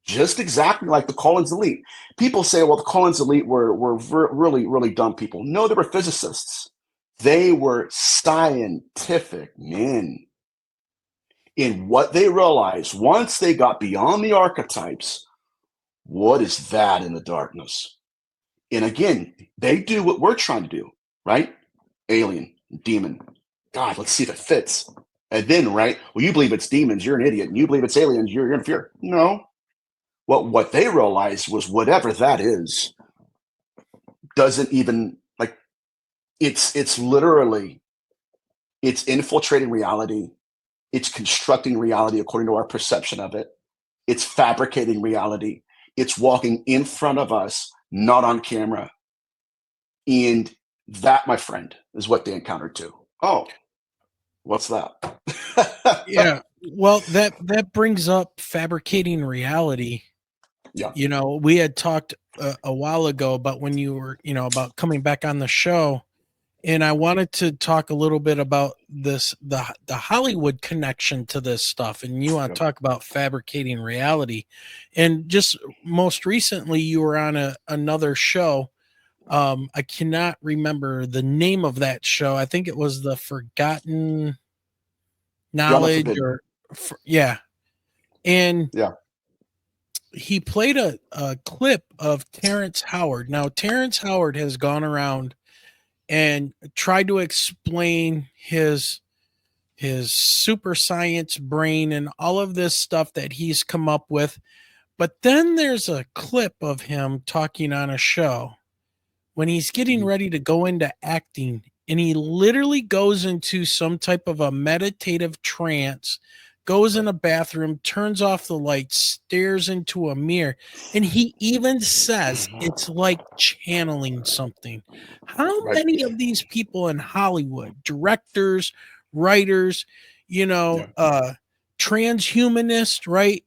[SPEAKER 3] just exactly like the Collins elite. People say, well, the Collins elite were really, really dumb people. No, they were physicists. They were scientific men. In what they realized once they got beyond the archetypes, what is that in the darkness? And again, they do what we're trying to do, right? Alien, demon. God, let's see if it fits. And then, right? Well, you believe it's demons, you're an idiot. And you believe it's aliens, you're in fear. No. What they realized was whatever that is doesn't even like it's literally it's infiltrating reality. It's constructing reality according to our perception of it. It's fabricating reality. It's walking in front of us, not on camera. And that, my friend, is what they encountered too. Oh, what's that?
[SPEAKER 1] Yeah. Well, that brings up fabricating reality.
[SPEAKER 3] Yeah.
[SPEAKER 1] You know, we had talked a while ago about when you were, you know, about coming back on the show, and I wanted to talk a little bit about this the Hollywood connection to this stuff, and you want to talk about fabricating reality. And just most recently, you were on another show. I cannot remember the name of that show. I think it was the Forgotten Knowledge, or yeah. And
[SPEAKER 3] yeah,
[SPEAKER 1] he played a clip of Terrence Howard. Now, Terrence Howard has gone around and tried to explain his super science brain and all of this stuff that he's come up with. But then there's a clip of him talking on a show when he's getting ready to go into acting, and he literally goes into some type of a meditative trance, goes in a bathroom, turns off the lights, stares into a mirror, and he even says it's like channeling something. How
[SPEAKER 3] right.
[SPEAKER 1] many of these people in Hollywood, directors, writers, you know, transhumanists, right?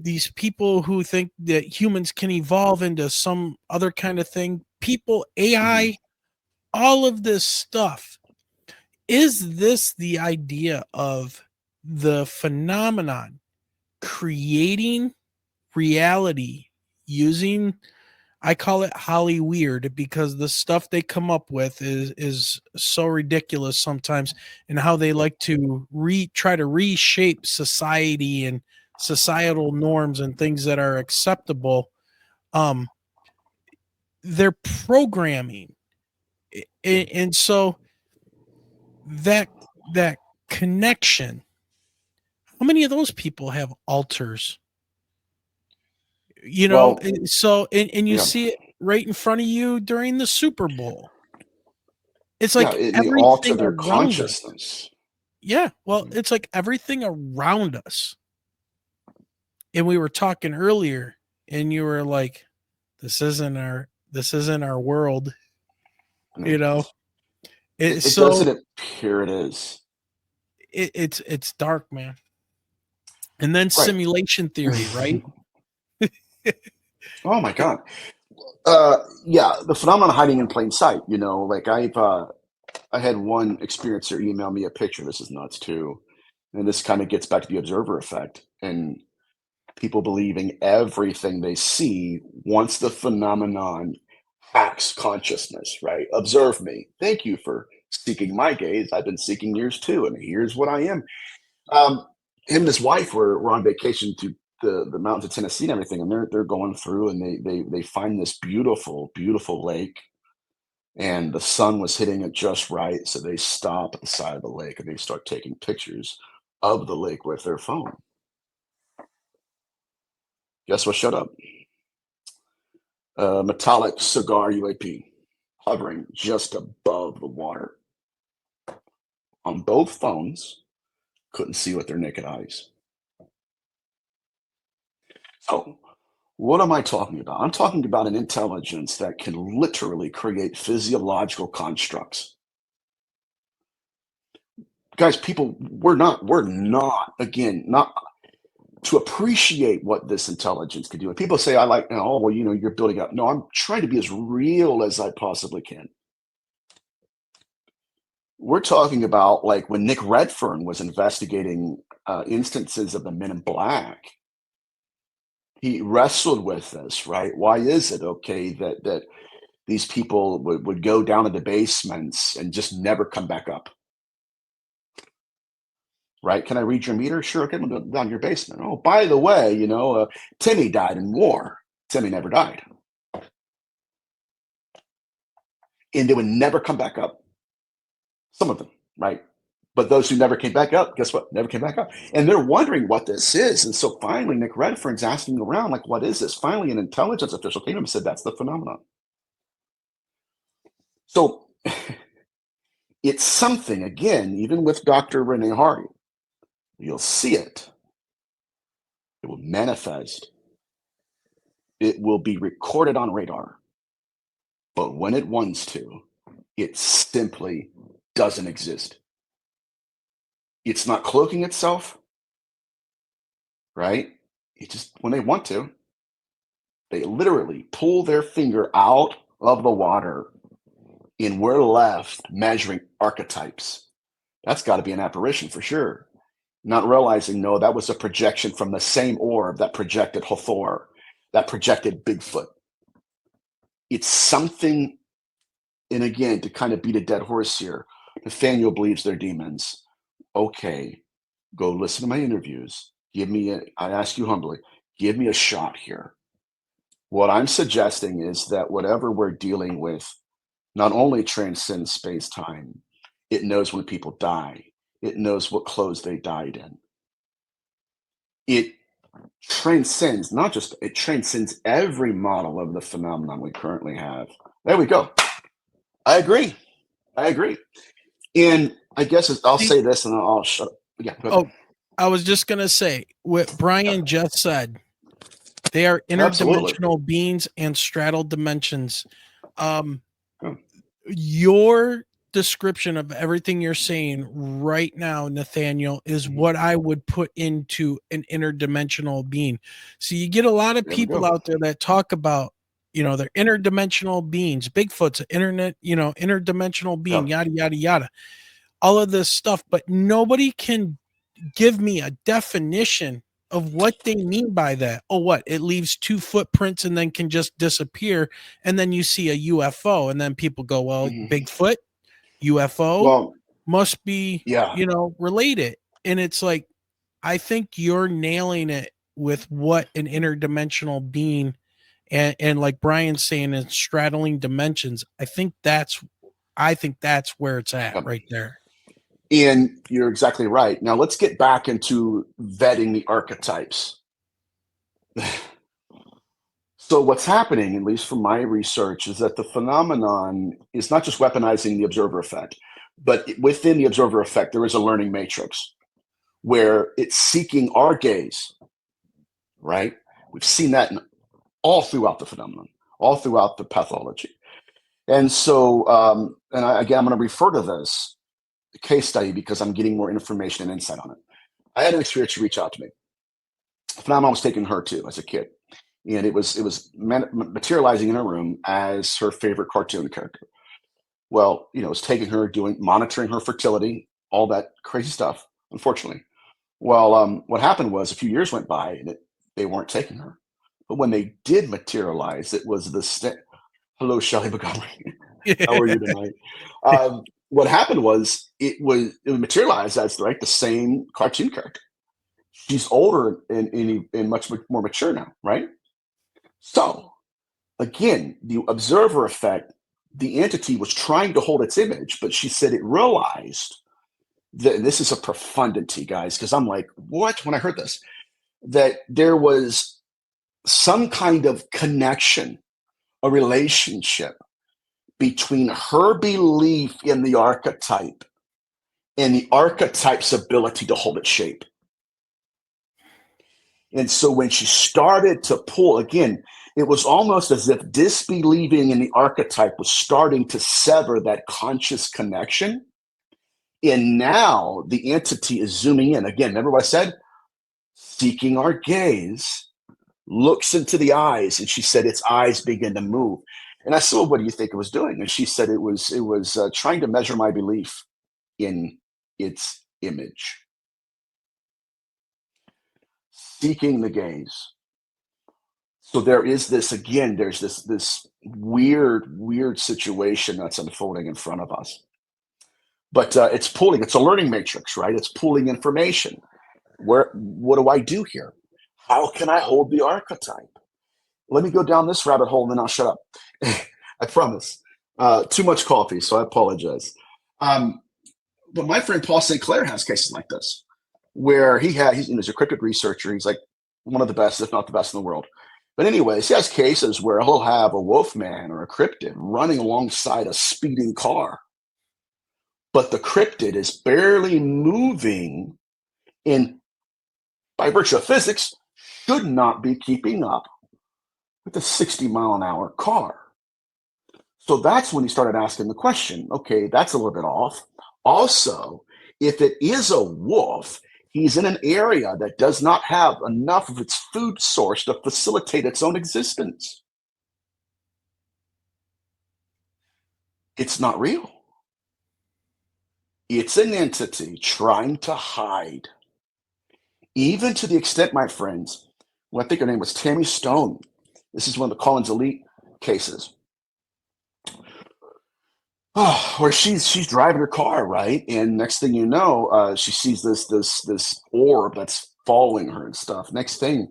[SPEAKER 1] These people who think that humans can evolve into some other kind of thing, people, AI, all of this stuff. Is this the idea of the phenomenon creating reality using, I call it Holly weird, because the stuff they come up with is so ridiculous sometimes, and how they like to try to reshape society and societal norms and things that are acceptable. um they're programming, and so that connection, how many of those people have altars, you know?
[SPEAKER 3] Well,
[SPEAKER 1] So and you
[SPEAKER 3] yeah,
[SPEAKER 1] see it right in front of you during the Super Bowl. It's
[SPEAKER 3] yeah,
[SPEAKER 1] like
[SPEAKER 3] and they alter
[SPEAKER 1] everything
[SPEAKER 3] their
[SPEAKER 1] around us.
[SPEAKER 3] consciousness.
[SPEAKER 1] Yeah, well, it's like everything around us. And we were talking earlier, and you were like, this isn't our world, you
[SPEAKER 3] No.
[SPEAKER 1] know?
[SPEAKER 3] It
[SPEAKER 1] So
[SPEAKER 3] doesn't appear it is.
[SPEAKER 1] it's dark, man. And then
[SPEAKER 3] Right.
[SPEAKER 1] simulation theory, right?
[SPEAKER 3] Oh my God. Yeah, the phenomenon hiding in plain sight. You know, like I had one experiencer email me a picture. This is nuts too, and this kind of gets back to the observer effect and people believing everything they see once the phenomenon hacks consciousness. Right? Observe me. Thank you for seeking my gaze. I've been seeking yours too, and here's what I am. Um, Him and his wife were on vacation to the mountains of Tennessee and everything, and they're going through and they find this beautiful lake, and the sun was hitting it just right, so they stop at the side of the lake and they start taking pictures of the lake with their phone. Guess what showed up? A metallic cigar UAP hovering just above the water on both phones. Couldn't see with their naked eyes. So what am I talking about? I'm talking about an intelligence that can literally create physiological constructs. Guys, people, we're not, again, not to appreciate what this intelligence can do. And people say, I like, oh, well, you know, you're building up. No, I'm trying to be as real as I possibly can. We're talking about like when Nick Redfern was investigating instances of the Men in Black. He wrestled with this, right? Why is it okay that these people would go down into basements and just never come back up? Right? Can I read your meter? Sure, okay, go down your basement. Oh, by the way, Timmy died in war. Timmy never died. And they would never come back up. Some of them, right? But those who never came back up, guess what? Never came back up. And they're wondering what this is. And so finally, Nick Redfern's asking around, like, what is this? Finally, an intelligence official came to him and said, that's the phenomenon. So it's something, again, even with Dr. Renee Hardy, you'll see it. It will manifest. It will be recorded on radar. But when it wants to, it simply doesn't exist. It's not cloaking itself, right? It just, when they want to, they literally pull their finger out of the water and we're left measuring archetypes. That's got to be an apparition for sure. Not realizing, no, that was a projection from the same orb that projected Hathor, that projected Bigfoot. It's something, and again, to kind of beat a dead horse here, Nathaniel believes they're demons. Okay, go listen to my interviews. I ask you humbly, give me a shot here. What I'm suggesting is that whatever we're dealing with not only transcends space-time, it knows when people die. It knows what clothes they died in. It transcends, it transcends every model of the phenomenon we currently have. There we go. I agree. And I guess I'll say this and I'll shut up. Yeah, go ahead.
[SPEAKER 1] Oh, I was just going to say what Brian just said. They are interdimensional beings and straddle dimensions. Your description of everything you're saying right now, Nathaniel, is what I would put into an interdimensional being. So you get a lot of people out there that talk about, they're interdimensional beings. Bigfoot's an interdimensional being, yada, yada, yada. All of this stuff, but nobody can give me a definition of what they mean by that. Oh, what? It leaves 2 footprints and then can just disappear. And then you see a UFO. And then people go, well, Bigfoot, UFO must be, related. And it's like, I think you're nailing it with what an interdimensional being and like Brian's saying, is straddling dimensions. I think that's where it's at right there.
[SPEAKER 3] And you're exactly right. Now let's get back into vetting the archetypes. So what's happening, at least from my research, is that the phenomenon is not just weaponizing the observer effect, but within the observer effect, there is a learning matrix where it's seeking our gaze, right? We've seen that all throughout the phenomenon, all throughout the pathology. And so, again, I'm going to refer to this case study because I'm getting more information and insight on it. I had an experience reach out to me. The phenomenon was taking her too as a kid. And it was materializing in her room as her favorite cartoon character. Well, it was taking her, monitoring her fertility, all that crazy stuff, unfortunately. Well, what happened was a few years went by and they weren't taking her. But when they did materialize, it was hello, Shelly Montgomery. How are you tonight? What happened was it materialized as the same cartoon character. She's older and much more mature now, right? So again, the observer effect, the entity was trying to hold its image, but she said it realized that, and this is a profundity, guys, because I'm like, what? When I heard this, that there was some kind of connection, a relationship between her belief in the archetype and the archetype's ability to hold its shape. And so when she started to pull, again, it was almost as if disbelieving in the archetype was starting to sever that conscious connection. And now the entity is zooming in. Again, remember what I said? Seeking our gaze, looks into the eyes, and she said its eyes begin to move. And I said, well, what do you think it was doing? And she said it was trying to measure my belief. in its image. Seeking the gaze. So there is this, again, there's this weird situation that's unfolding in front of us. But it's a learning matrix, right? It's pulling information. What do I do here? How can I hold the archetype? Let me go down this rabbit hole and then I'll shut up. I promise. Too much coffee, so I apologize. But my friend Paul St. Clair has cases like this, where he's a cryptid researcher. He's like one of the best, if not the best in the world. But anyways, he has cases where he'll have a wolfman or a cryptid running alongside a speeding car. But the cryptid is barely moving and by virtue of physics, should not be keeping up with a 60-mile-an-hour car. So that's when he started asking the question, okay, that's a little bit off. Also, if it is a wolf, he's in an area that does not have enough of its food source to facilitate its own existence. It's not real. It's an entity trying to hide. Even to the extent, my friends, well, I think her name was Tammy Stone. This is one of the Collins Elite cases. Where she's driving her car, right? And next thing you know, she sees this orb that's following her and stuff. Next thing,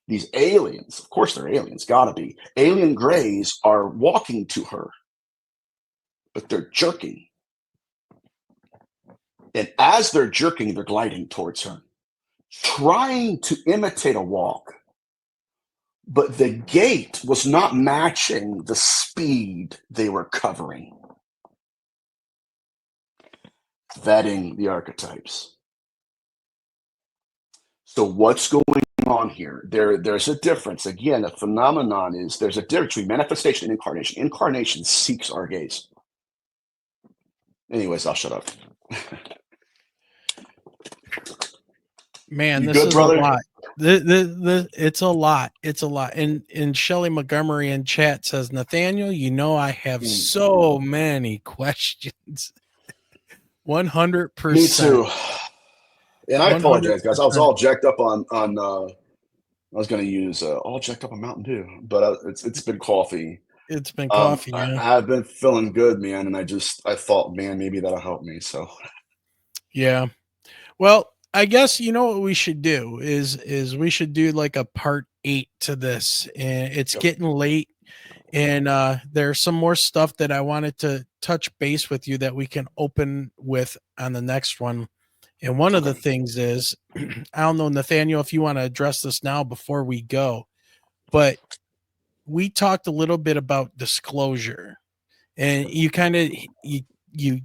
[SPEAKER 3] these aliens, of course they're aliens, gotta be. Alien grays are walking to her, but they're jerking. And as they're jerking, they're gliding towards her, trying to imitate a walk. But the gait was not matching the speed they were covering. Vetting the archetypes. So what's going on here? There's a difference. Again, the phenomenon is there's a difference between manifestation and incarnation. Incarnation seeks our gaze. Anyways, I'll shut up.
[SPEAKER 1] Man,
[SPEAKER 3] You
[SPEAKER 1] this
[SPEAKER 3] good,
[SPEAKER 1] is
[SPEAKER 3] brother?
[SPEAKER 1] a lot. It's a lot. It's a lot. And Shelley Montgomery in chat says, Nathaniel, you know I have so many questions. 100%.
[SPEAKER 3] Me too. And I apologize, guys. I was all jacked up on I was going to use all jacked up on Mountain Dew, but it's been coffee.
[SPEAKER 1] It's been coffee. Yeah.
[SPEAKER 3] I've been feeling good, man, and I thought, man, maybe that'll help me. So, yeah.
[SPEAKER 1] Well, I guess you know what we should do is we should do like a part 8 to this, and it's getting late, and there's some more stuff that I wanted to touch base with you that we can open with on the next one. And one of the things is, I don't know, Nathaniel, if you want to address this now before we go, but we talked a little bit about disclosure, and you kind of you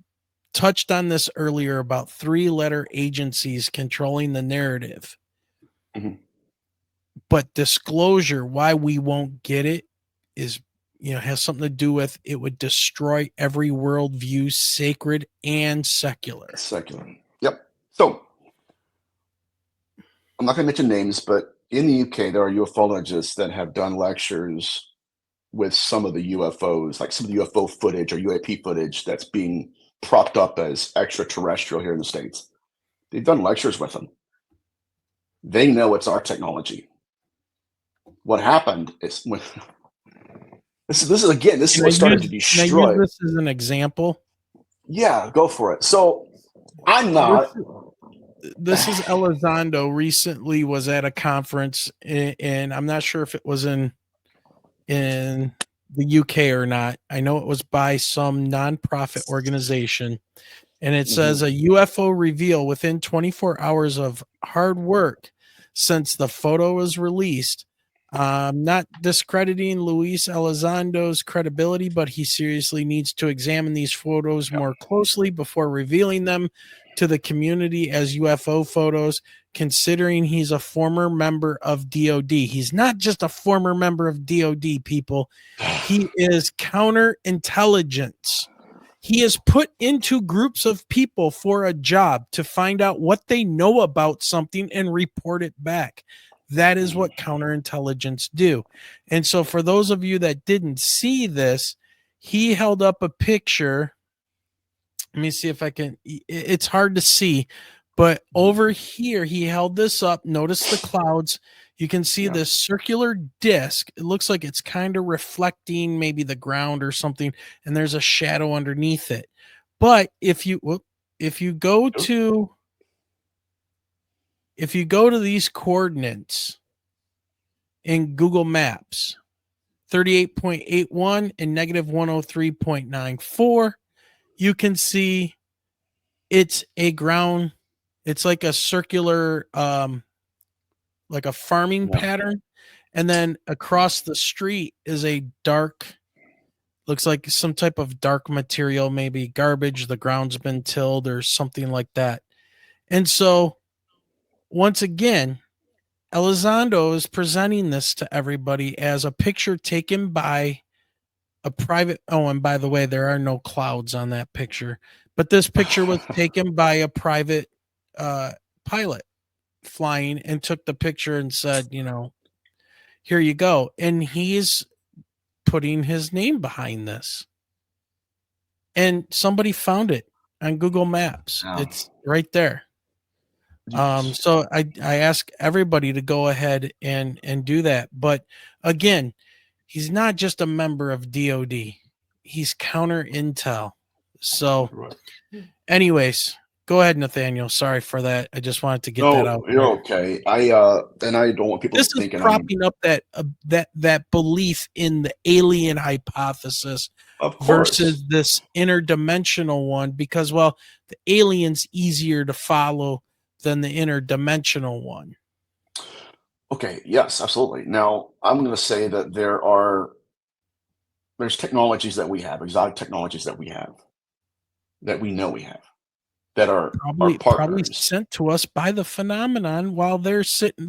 [SPEAKER 1] touched on this earlier about 3-letter agencies controlling the narrative.
[SPEAKER 3] Mm-hmm.
[SPEAKER 1] But disclosure, why we won't get it, is has something to do with it would destroy every worldview, sacred and secular.
[SPEAKER 3] Yep. So I'm not going to mention names, but in the UK, there are ufologists that have done lectures with some of the UFOs, like some of the UFO footage or UAP footage that's being propped up as extraterrestrial here in the States. They've done lectures with them. They know it's our technology. What happened is when this is what started to destroy.
[SPEAKER 1] Can I use this as an example?
[SPEAKER 3] Yeah, go for it. So I'm not.
[SPEAKER 1] This is Elizondo recently was at a conference, and I'm not sure if it was in the UK or not. I know it was by some nonprofit organization, and it says a UFO reveal within 24 hours of hard work since the photo was released. Not discrediting Luis Elizondo's credibility, but he seriously needs to examine these photos more closely before revealing them to the community as UFO photos, considering he's a former member of DOD. He's not just a former member of DOD, people. He is counterintelligence. He is put into groups of people for a job to find out what they know about something and report it back. That is what counterintelligence do. And so for those of you that didn't see this, he held up a picture Let me see if I can. It's hard to see, but over here, he held this up. Notice the clouds. You can see
[SPEAKER 3] Yeah.
[SPEAKER 1] this circular disc. It looks like it's kind of reflecting maybe the ground or something, and there's a shadow underneath it. But if you go to these coordinates in Google Maps, 38.81 and negative 103.94, you can see it's a ground. It's like a circular, like a farming pattern. And then across the street is a dark, looks like some type of dark material, maybe garbage. The ground's been tilled or something like that. And so, once again, Elizondo is presenting this to everybody as a picture taken by a private. Oh, and by the way, there are no clouds on that picture, but this picture was taken by a private pilot flying and took the picture and said, here you go. And he's putting his name behind this. And somebody found it on Google Maps.
[SPEAKER 3] Yeah.
[SPEAKER 1] It's right there. So I ask everybody to go ahead and do that. But again, he's not just a member of DOD. He's counter intel. So anyways, go ahead, Nathaniel. Sorry for that. I just wanted to get that out.
[SPEAKER 3] You're okay. I don't want people
[SPEAKER 1] This
[SPEAKER 3] thinking
[SPEAKER 1] is propping up that belief in the alien hypothesis
[SPEAKER 3] of course
[SPEAKER 1] versus this interdimensional one, because the alien's easier to follow than the interdimensional one.
[SPEAKER 3] Okay, yes, absolutely. Now, I'm going to say that there's technologies that we have, exotic technologies that we have, that we know we have, that are
[SPEAKER 1] Probably
[SPEAKER 3] partners.
[SPEAKER 1] sent to us by the phenomenon while the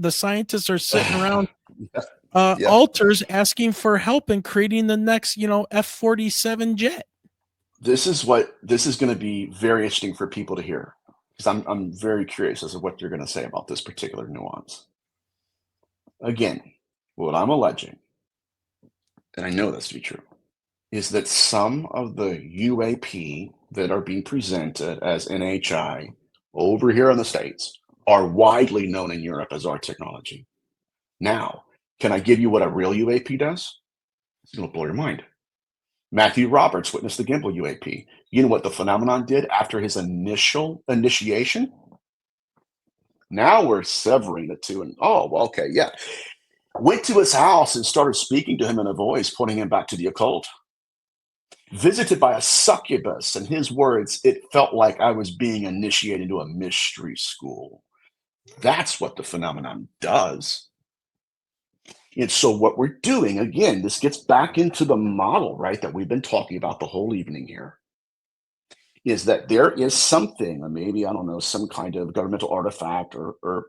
[SPEAKER 1] scientists are sitting around
[SPEAKER 3] Yeah.
[SPEAKER 1] altars asking for help in creating the next, F-47 jet.
[SPEAKER 3] This is going to be very interesting for people to hear, because I'm very curious as to what you're going to say about this particular nuance. Again, what I'm alleging, and I know this to be true, is that some of the UAP that are being presented as NHI over here in the States are widely known in Europe as our technology. Now, can I give you what a real UAP does? It's going to blow your mind. Matthew Roberts witnessed the gimbal UAP. You know what the phenomenon did after his initial initiation? Now we're severing the two, and okay, yeah. Went to his house and started speaking to him in a voice, pointing him back to the occult. Visited by a succubus, in his words, it felt like I was being initiated into a mystery school. That's what the phenomenon does. And so what we're doing, again, this gets back into the model, right, that we've been talking about the whole evening here, is that there is something, or maybe, I don't know, some kind of governmental artifact or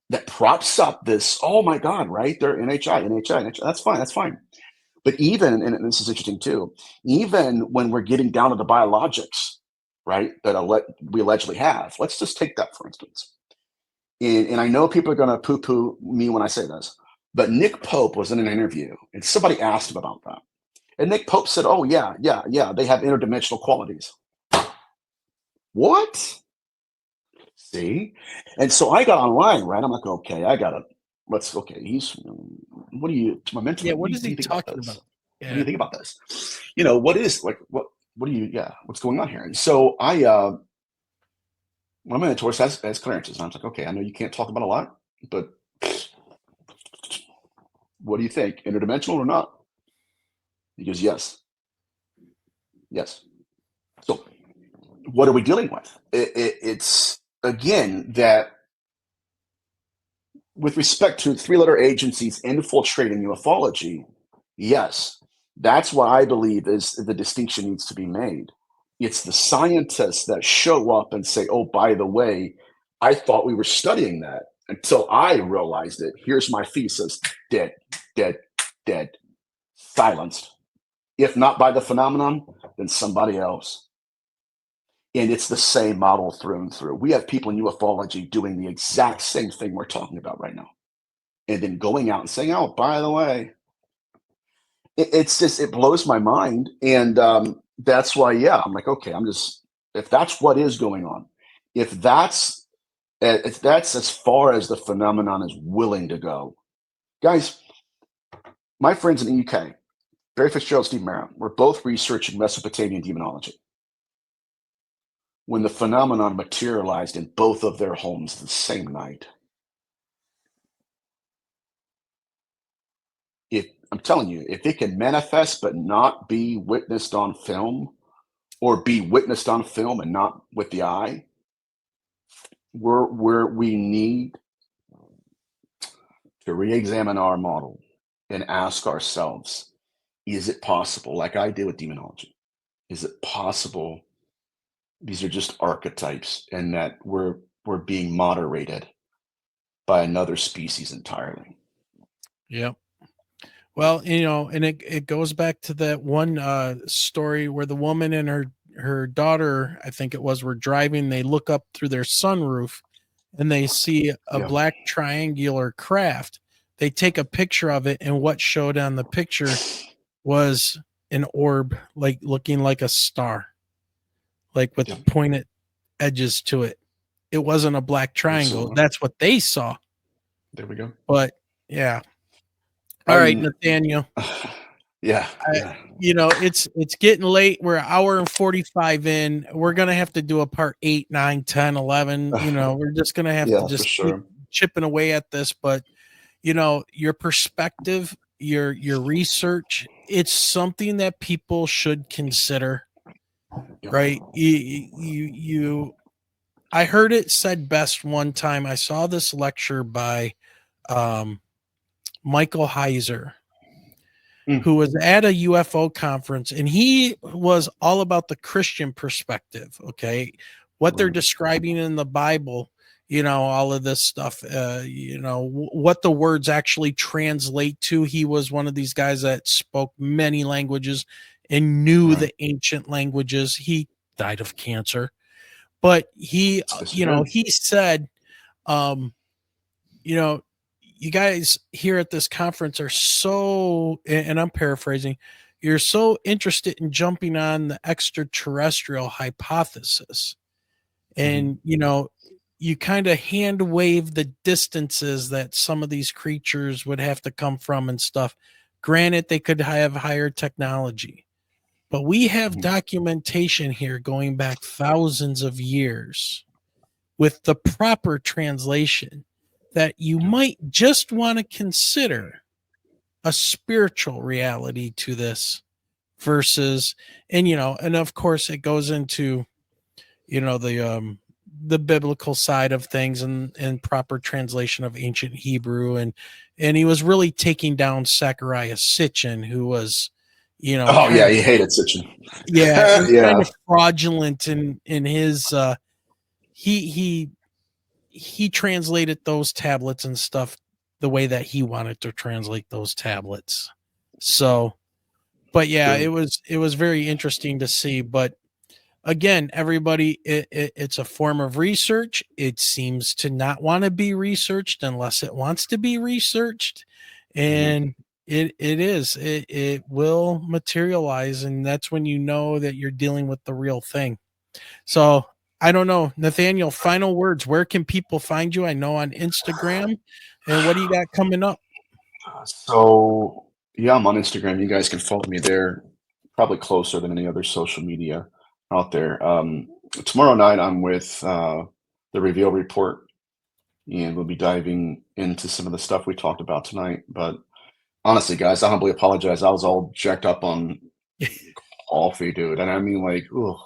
[SPEAKER 3] that props up this, oh my God, right? They're NHI. That's fine. But even, and this is interesting too, even when we're getting down to the biologics, right, that we allegedly have, let's just take that for instance. And I know people are going to poo-poo me when I say this, but Nick Pope was in an interview and somebody asked him about that. And Nick Pope said, oh yeah, they have interdimensional qualities. What? See? And so I got online, right? I'm like, okay, what do you, to my mentor?
[SPEAKER 1] Yeah, what is he talking about?
[SPEAKER 3] Yeah. What do you think about this? What's going on here? And so one of my mentors has clearances. And I was like, okay, I know you can't talk about a lot, but what do you think? Interdimensional or not? He goes, yes. So what are we dealing with? It's, again, that with respect to three-letter agencies infiltrating ufology, yes, that's what I believe is the distinction needs to be made. It's the scientists that show up and say, oh, by the way, I thought we were studying that until I realized it. Here's my thesis. Dead. Silenced. If not by the phenomenon, then somebody else. And it's the same model through and through. We have people in ufology doing the exact same thing we're talking about right now. And then going out and saying, oh, by the way, it blows my mind. And that's why, I'm like, okay, I'm just if that's what is going on, if that's as far as the phenomenon is willing to go, guys, my friends in the UK, Barry Fitzgerald, Steve Merritt, were both researching Mesopotamian demonology when the phenomenon materialized in both of their homes the same night. If I'm telling you, if it can manifest but not be witnessed on film, or be witnessed on film and not with the eye, we need to re-examine our model and ask ourselves, is it possible, like I did with demonology, is it possible these are just archetypes and that we're being moderated by another species entirely?
[SPEAKER 1] Yep. Well, and it goes back to that one story where the woman and her daughter, I think it was, were driving. They look up through their sunroof and they see a
[SPEAKER 3] Yeah.
[SPEAKER 1] black triangular craft. They take a picture of it, and what showed on the picture was an orb, like looking like a star, like with
[SPEAKER 3] Yeah.
[SPEAKER 1] pointed edges to it. It wasn't a black triangle.
[SPEAKER 3] Absolutely.
[SPEAKER 1] That's what they saw.
[SPEAKER 3] There we go.
[SPEAKER 1] But yeah. All right, Nathaniel.
[SPEAKER 3] Yeah. Yeah.
[SPEAKER 1] It's getting late. We're an hour and 45 in. We're gonna have to do a part 8, 9, 10, 11. We're just gonna have to
[SPEAKER 3] Yeah, for
[SPEAKER 1] just keep
[SPEAKER 3] sure.
[SPEAKER 1] chipping away at this. But your perspective, your research, it's something that people should consider,
[SPEAKER 3] Yeah.
[SPEAKER 1] right? I heard it said best one time. I saw this lecture by Michael Heiser, who was at a UFO conference, and he was all about the Christian perspective. Okay. What they're
[SPEAKER 3] Right.
[SPEAKER 1] describing in the Bible, all of this stuff, what the words actually translate to. He was one of these guys that spoke many languages and knew
[SPEAKER 3] Right.
[SPEAKER 1] the ancient languages. He died of cancer, but he,
[SPEAKER 3] Yes, you did.
[SPEAKER 1] he said, you know, you guys here at this conference are so, and I'm paraphrasing, you're so interested in jumping on the extraterrestrial hypothesis. And, you kind of hand wave the distances that some of these creatures would have to come from and stuff. Granted, they could have higher technology, but we have documentation here going back thousands of years with the proper translation that you might just want to consider a spiritual reality to this versus, and of course it goes into, the biblical side of things and proper translation of ancient Hebrew. And he was really taking down Zachariah Sitchin, who was,
[SPEAKER 3] Oh
[SPEAKER 1] kind
[SPEAKER 3] yeah,
[SPEAKER 1] of,
[SPEAKER 3] he hated Sitchin.
[SPEAKER 1] and kind
[SPEAKER 3] Yeah.
[SPEAKER 1] of fraudulent in his, he translated those tablets and stuff the way that he wanted to translate those tablets. So, but yeah,
[SPEAKER 3] Sure.
[SPEAKER 1] it was very interesting to see. But again, everybody, it's a form of research. It seems to not want to be researched unless it wants to be researched, and it will materialize, and that's when you know that you're dealing with the real thing. So I don't know, Nathaniel, final words. Where can people find you? I know on Instagram. And what do you got coming up?
[SPEAKER 3] So yeah, I'm on Instagram. You guys can follow me there. Probably closer than any other social media out there. Tomorrow night I'm with the Reveal Report, and we'll be diving into some of the stuff we talked about tonight. But honestly, guys, I humbly apologize. I was all jacked up on coffee, dude, and I mean, like, ugh.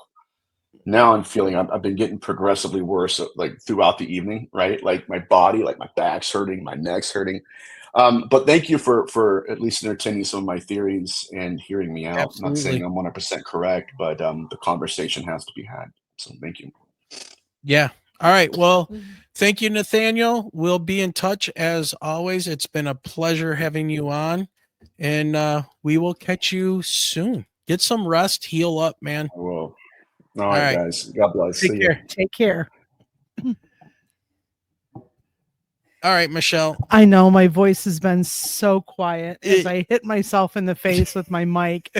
[SPEAKER 3] Now I'm feeling I've been getting progressively worse, like throughout the evening, right? Like my body, like my back's hurting, my neck's hurting. But thank you for at least entertaining some of my theories and hearing me out. I'm not saying
[SPEAKER 1] Absolutely.
[SPEAKER 3] I'm 100% correct, but the conversation has to be had. So thank you.
[SPEAKER 1] Yeah. All right. Well, thank you, Nathaniel. We'll be in touch as always. It's been a pleasure having you on, and we will catch you soon. Get some rest, heal up, man.
[SPEAKER 3] I will. All
[SPEAKER 1] All
[SPEAKER 3] right,
[SPEAKER 1] right.
[SPEAKER 3] guys. God bless.
[SPEAKER 1] Take
[SPEAKER 3] See ya.
[SPEAKER 1] care.
[SPEAKER 2] Take care.
[SPEAKER 1] All right, Michelle.
[SPEAKER 2] I know my voice has been so quiet as I hit myself in the face with my mic.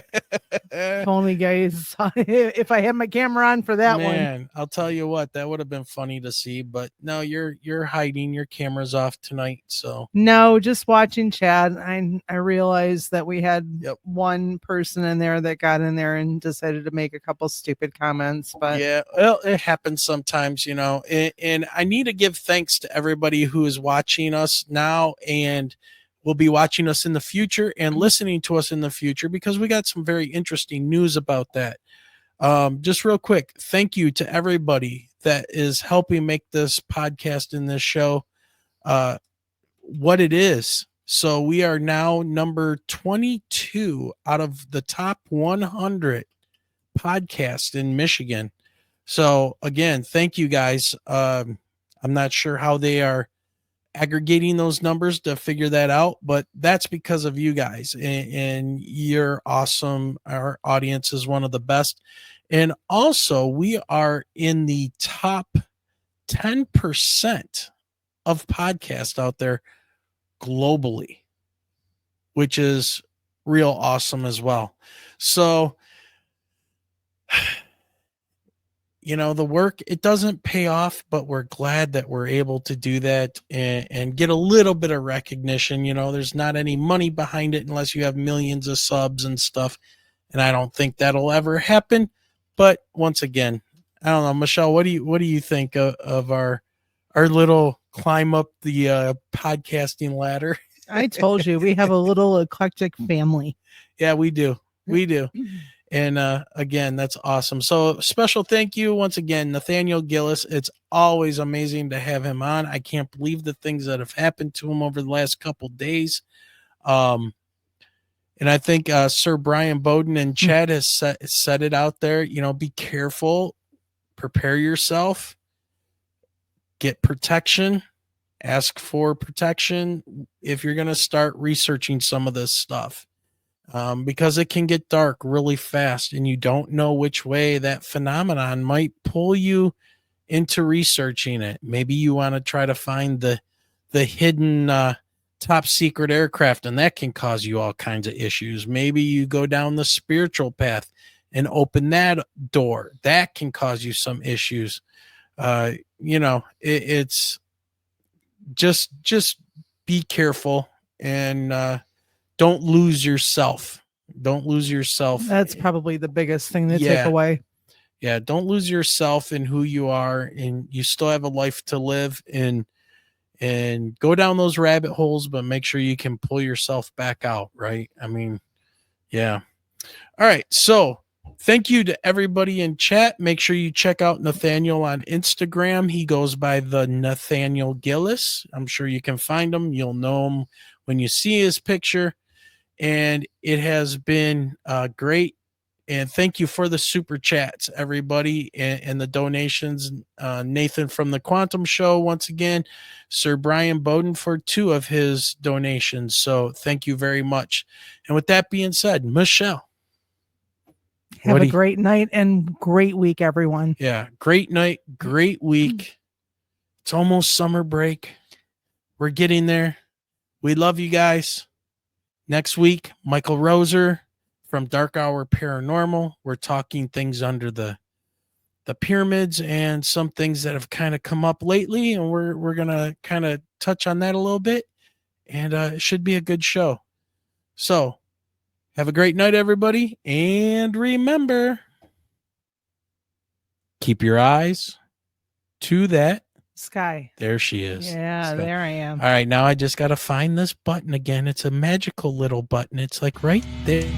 [SPEAKER 2] If only guys saw if I had my camera on for that one.
[SPEAKER 1] Man, I'll tell you what, that would have been funny to see, but no, you're hiding, your camera's off tonight, so
[SPEAKER 2] No, just watching Chad. I realized that we had
[SPEAKER 1] Yep.
[SPEAKER 2] one person in there that got in there and decided to make a couple stupid comments, but
[SPEAKER 1] yeah, well, it happens sometimes, you know. And I need to give thanks to everybody who is watching us now and will be watching us in the future and listening to us in the future, because we got some very interesting news about that. Just real quick, thank you to everybody that is helping make this podcast and this show what it is. So we are now number 22 out of the top 100 podcasts in Michigan. So again, thank you guys. I'm not sure how they are aggregating those numbers to figure that out, but that's because of you guys, and you're awesome. Our audience is one of the best. And also, we are in the top 10% of podcasts out there globally, which is real awesome as well. So, you know, the work, it doesn't pay off, but we're glad that we're able to do that and get a little bit of recognition. You know, there's not any money behind it unless you have millions of subs and stuff. And I don't think that'll ever happen. But once again, I don't know, Michelle, what do you think of our little climb up the podcasting ladder?
[SPEAKER 2] I told you we have a little eclectic family.
[SPEAKER 1] Yeah, we do. We do. And again, that's awesome. So special thank you once again, Nathaniel Gillis. It's always amazing to have him on. I can't believe the things that have happened to him over the last couple days. And I think Sir Brian Bowden and Chad has set it out there. You know, be careful, prepare yourself, get protection, ask for protection if you're going to start researching some of this stuff. Because it can get dark really fast and you don't know which way that phenomenon might pull you into researching it. Maybe you want to try to find the hidden top secret aircraft, and that can cause you all kinds of issues. Maybe you go down the spiritual path and open that door. That can cause you some issues. You know, it's just be careful and don't lose yourself. Don't lose yourself.
[SPEAKER 2] That's probably the biggest thing to take away.
[SPEAKER 1] Yeah, don't lose yourself in who you are, and you still have a life to live, and go down those rabbit holes, but make sure you can pull yourself back out, right? I mean, yeah. All right, so thank you to everybody in chat. Make sure you check out Nathaniel on Instagram. He goes by the Nathaniel Gillis. I'm sure you can find him. You'll know him when you see his picture. And it has been great. And thank you for the super chats, everybody, and the donations. Nathan from the Quantum Show, once again, Sir Brian Bowden for 2 of his donations. So thank you very much. And with that being said, Michelle.
[SPEAKER 2] Have a great night and great week, everyone.
[SPEAKER 1] Yeah, great night, great week. It's almost summer break. We're getting there. We love you guys. Next week, Michael Roser from Dark Hour Paranormal. We're talking things under the pyramids and some things that have kind of come up lately, and we're gonna kind of touch on that a little bit, and it should be a good show. So have a great night, everybody, and remember, keep your eyes to that
[SPEAKER 2] sky.
[SPEAKER 1] There she is.
[SPEAKER 2] Yeah,
[SPEAKER 1] So,
[SPEAKER 2] there I am.
[SPEAKER 1] all right, now I just got to find this button again. It's a magical little button. It's like right there.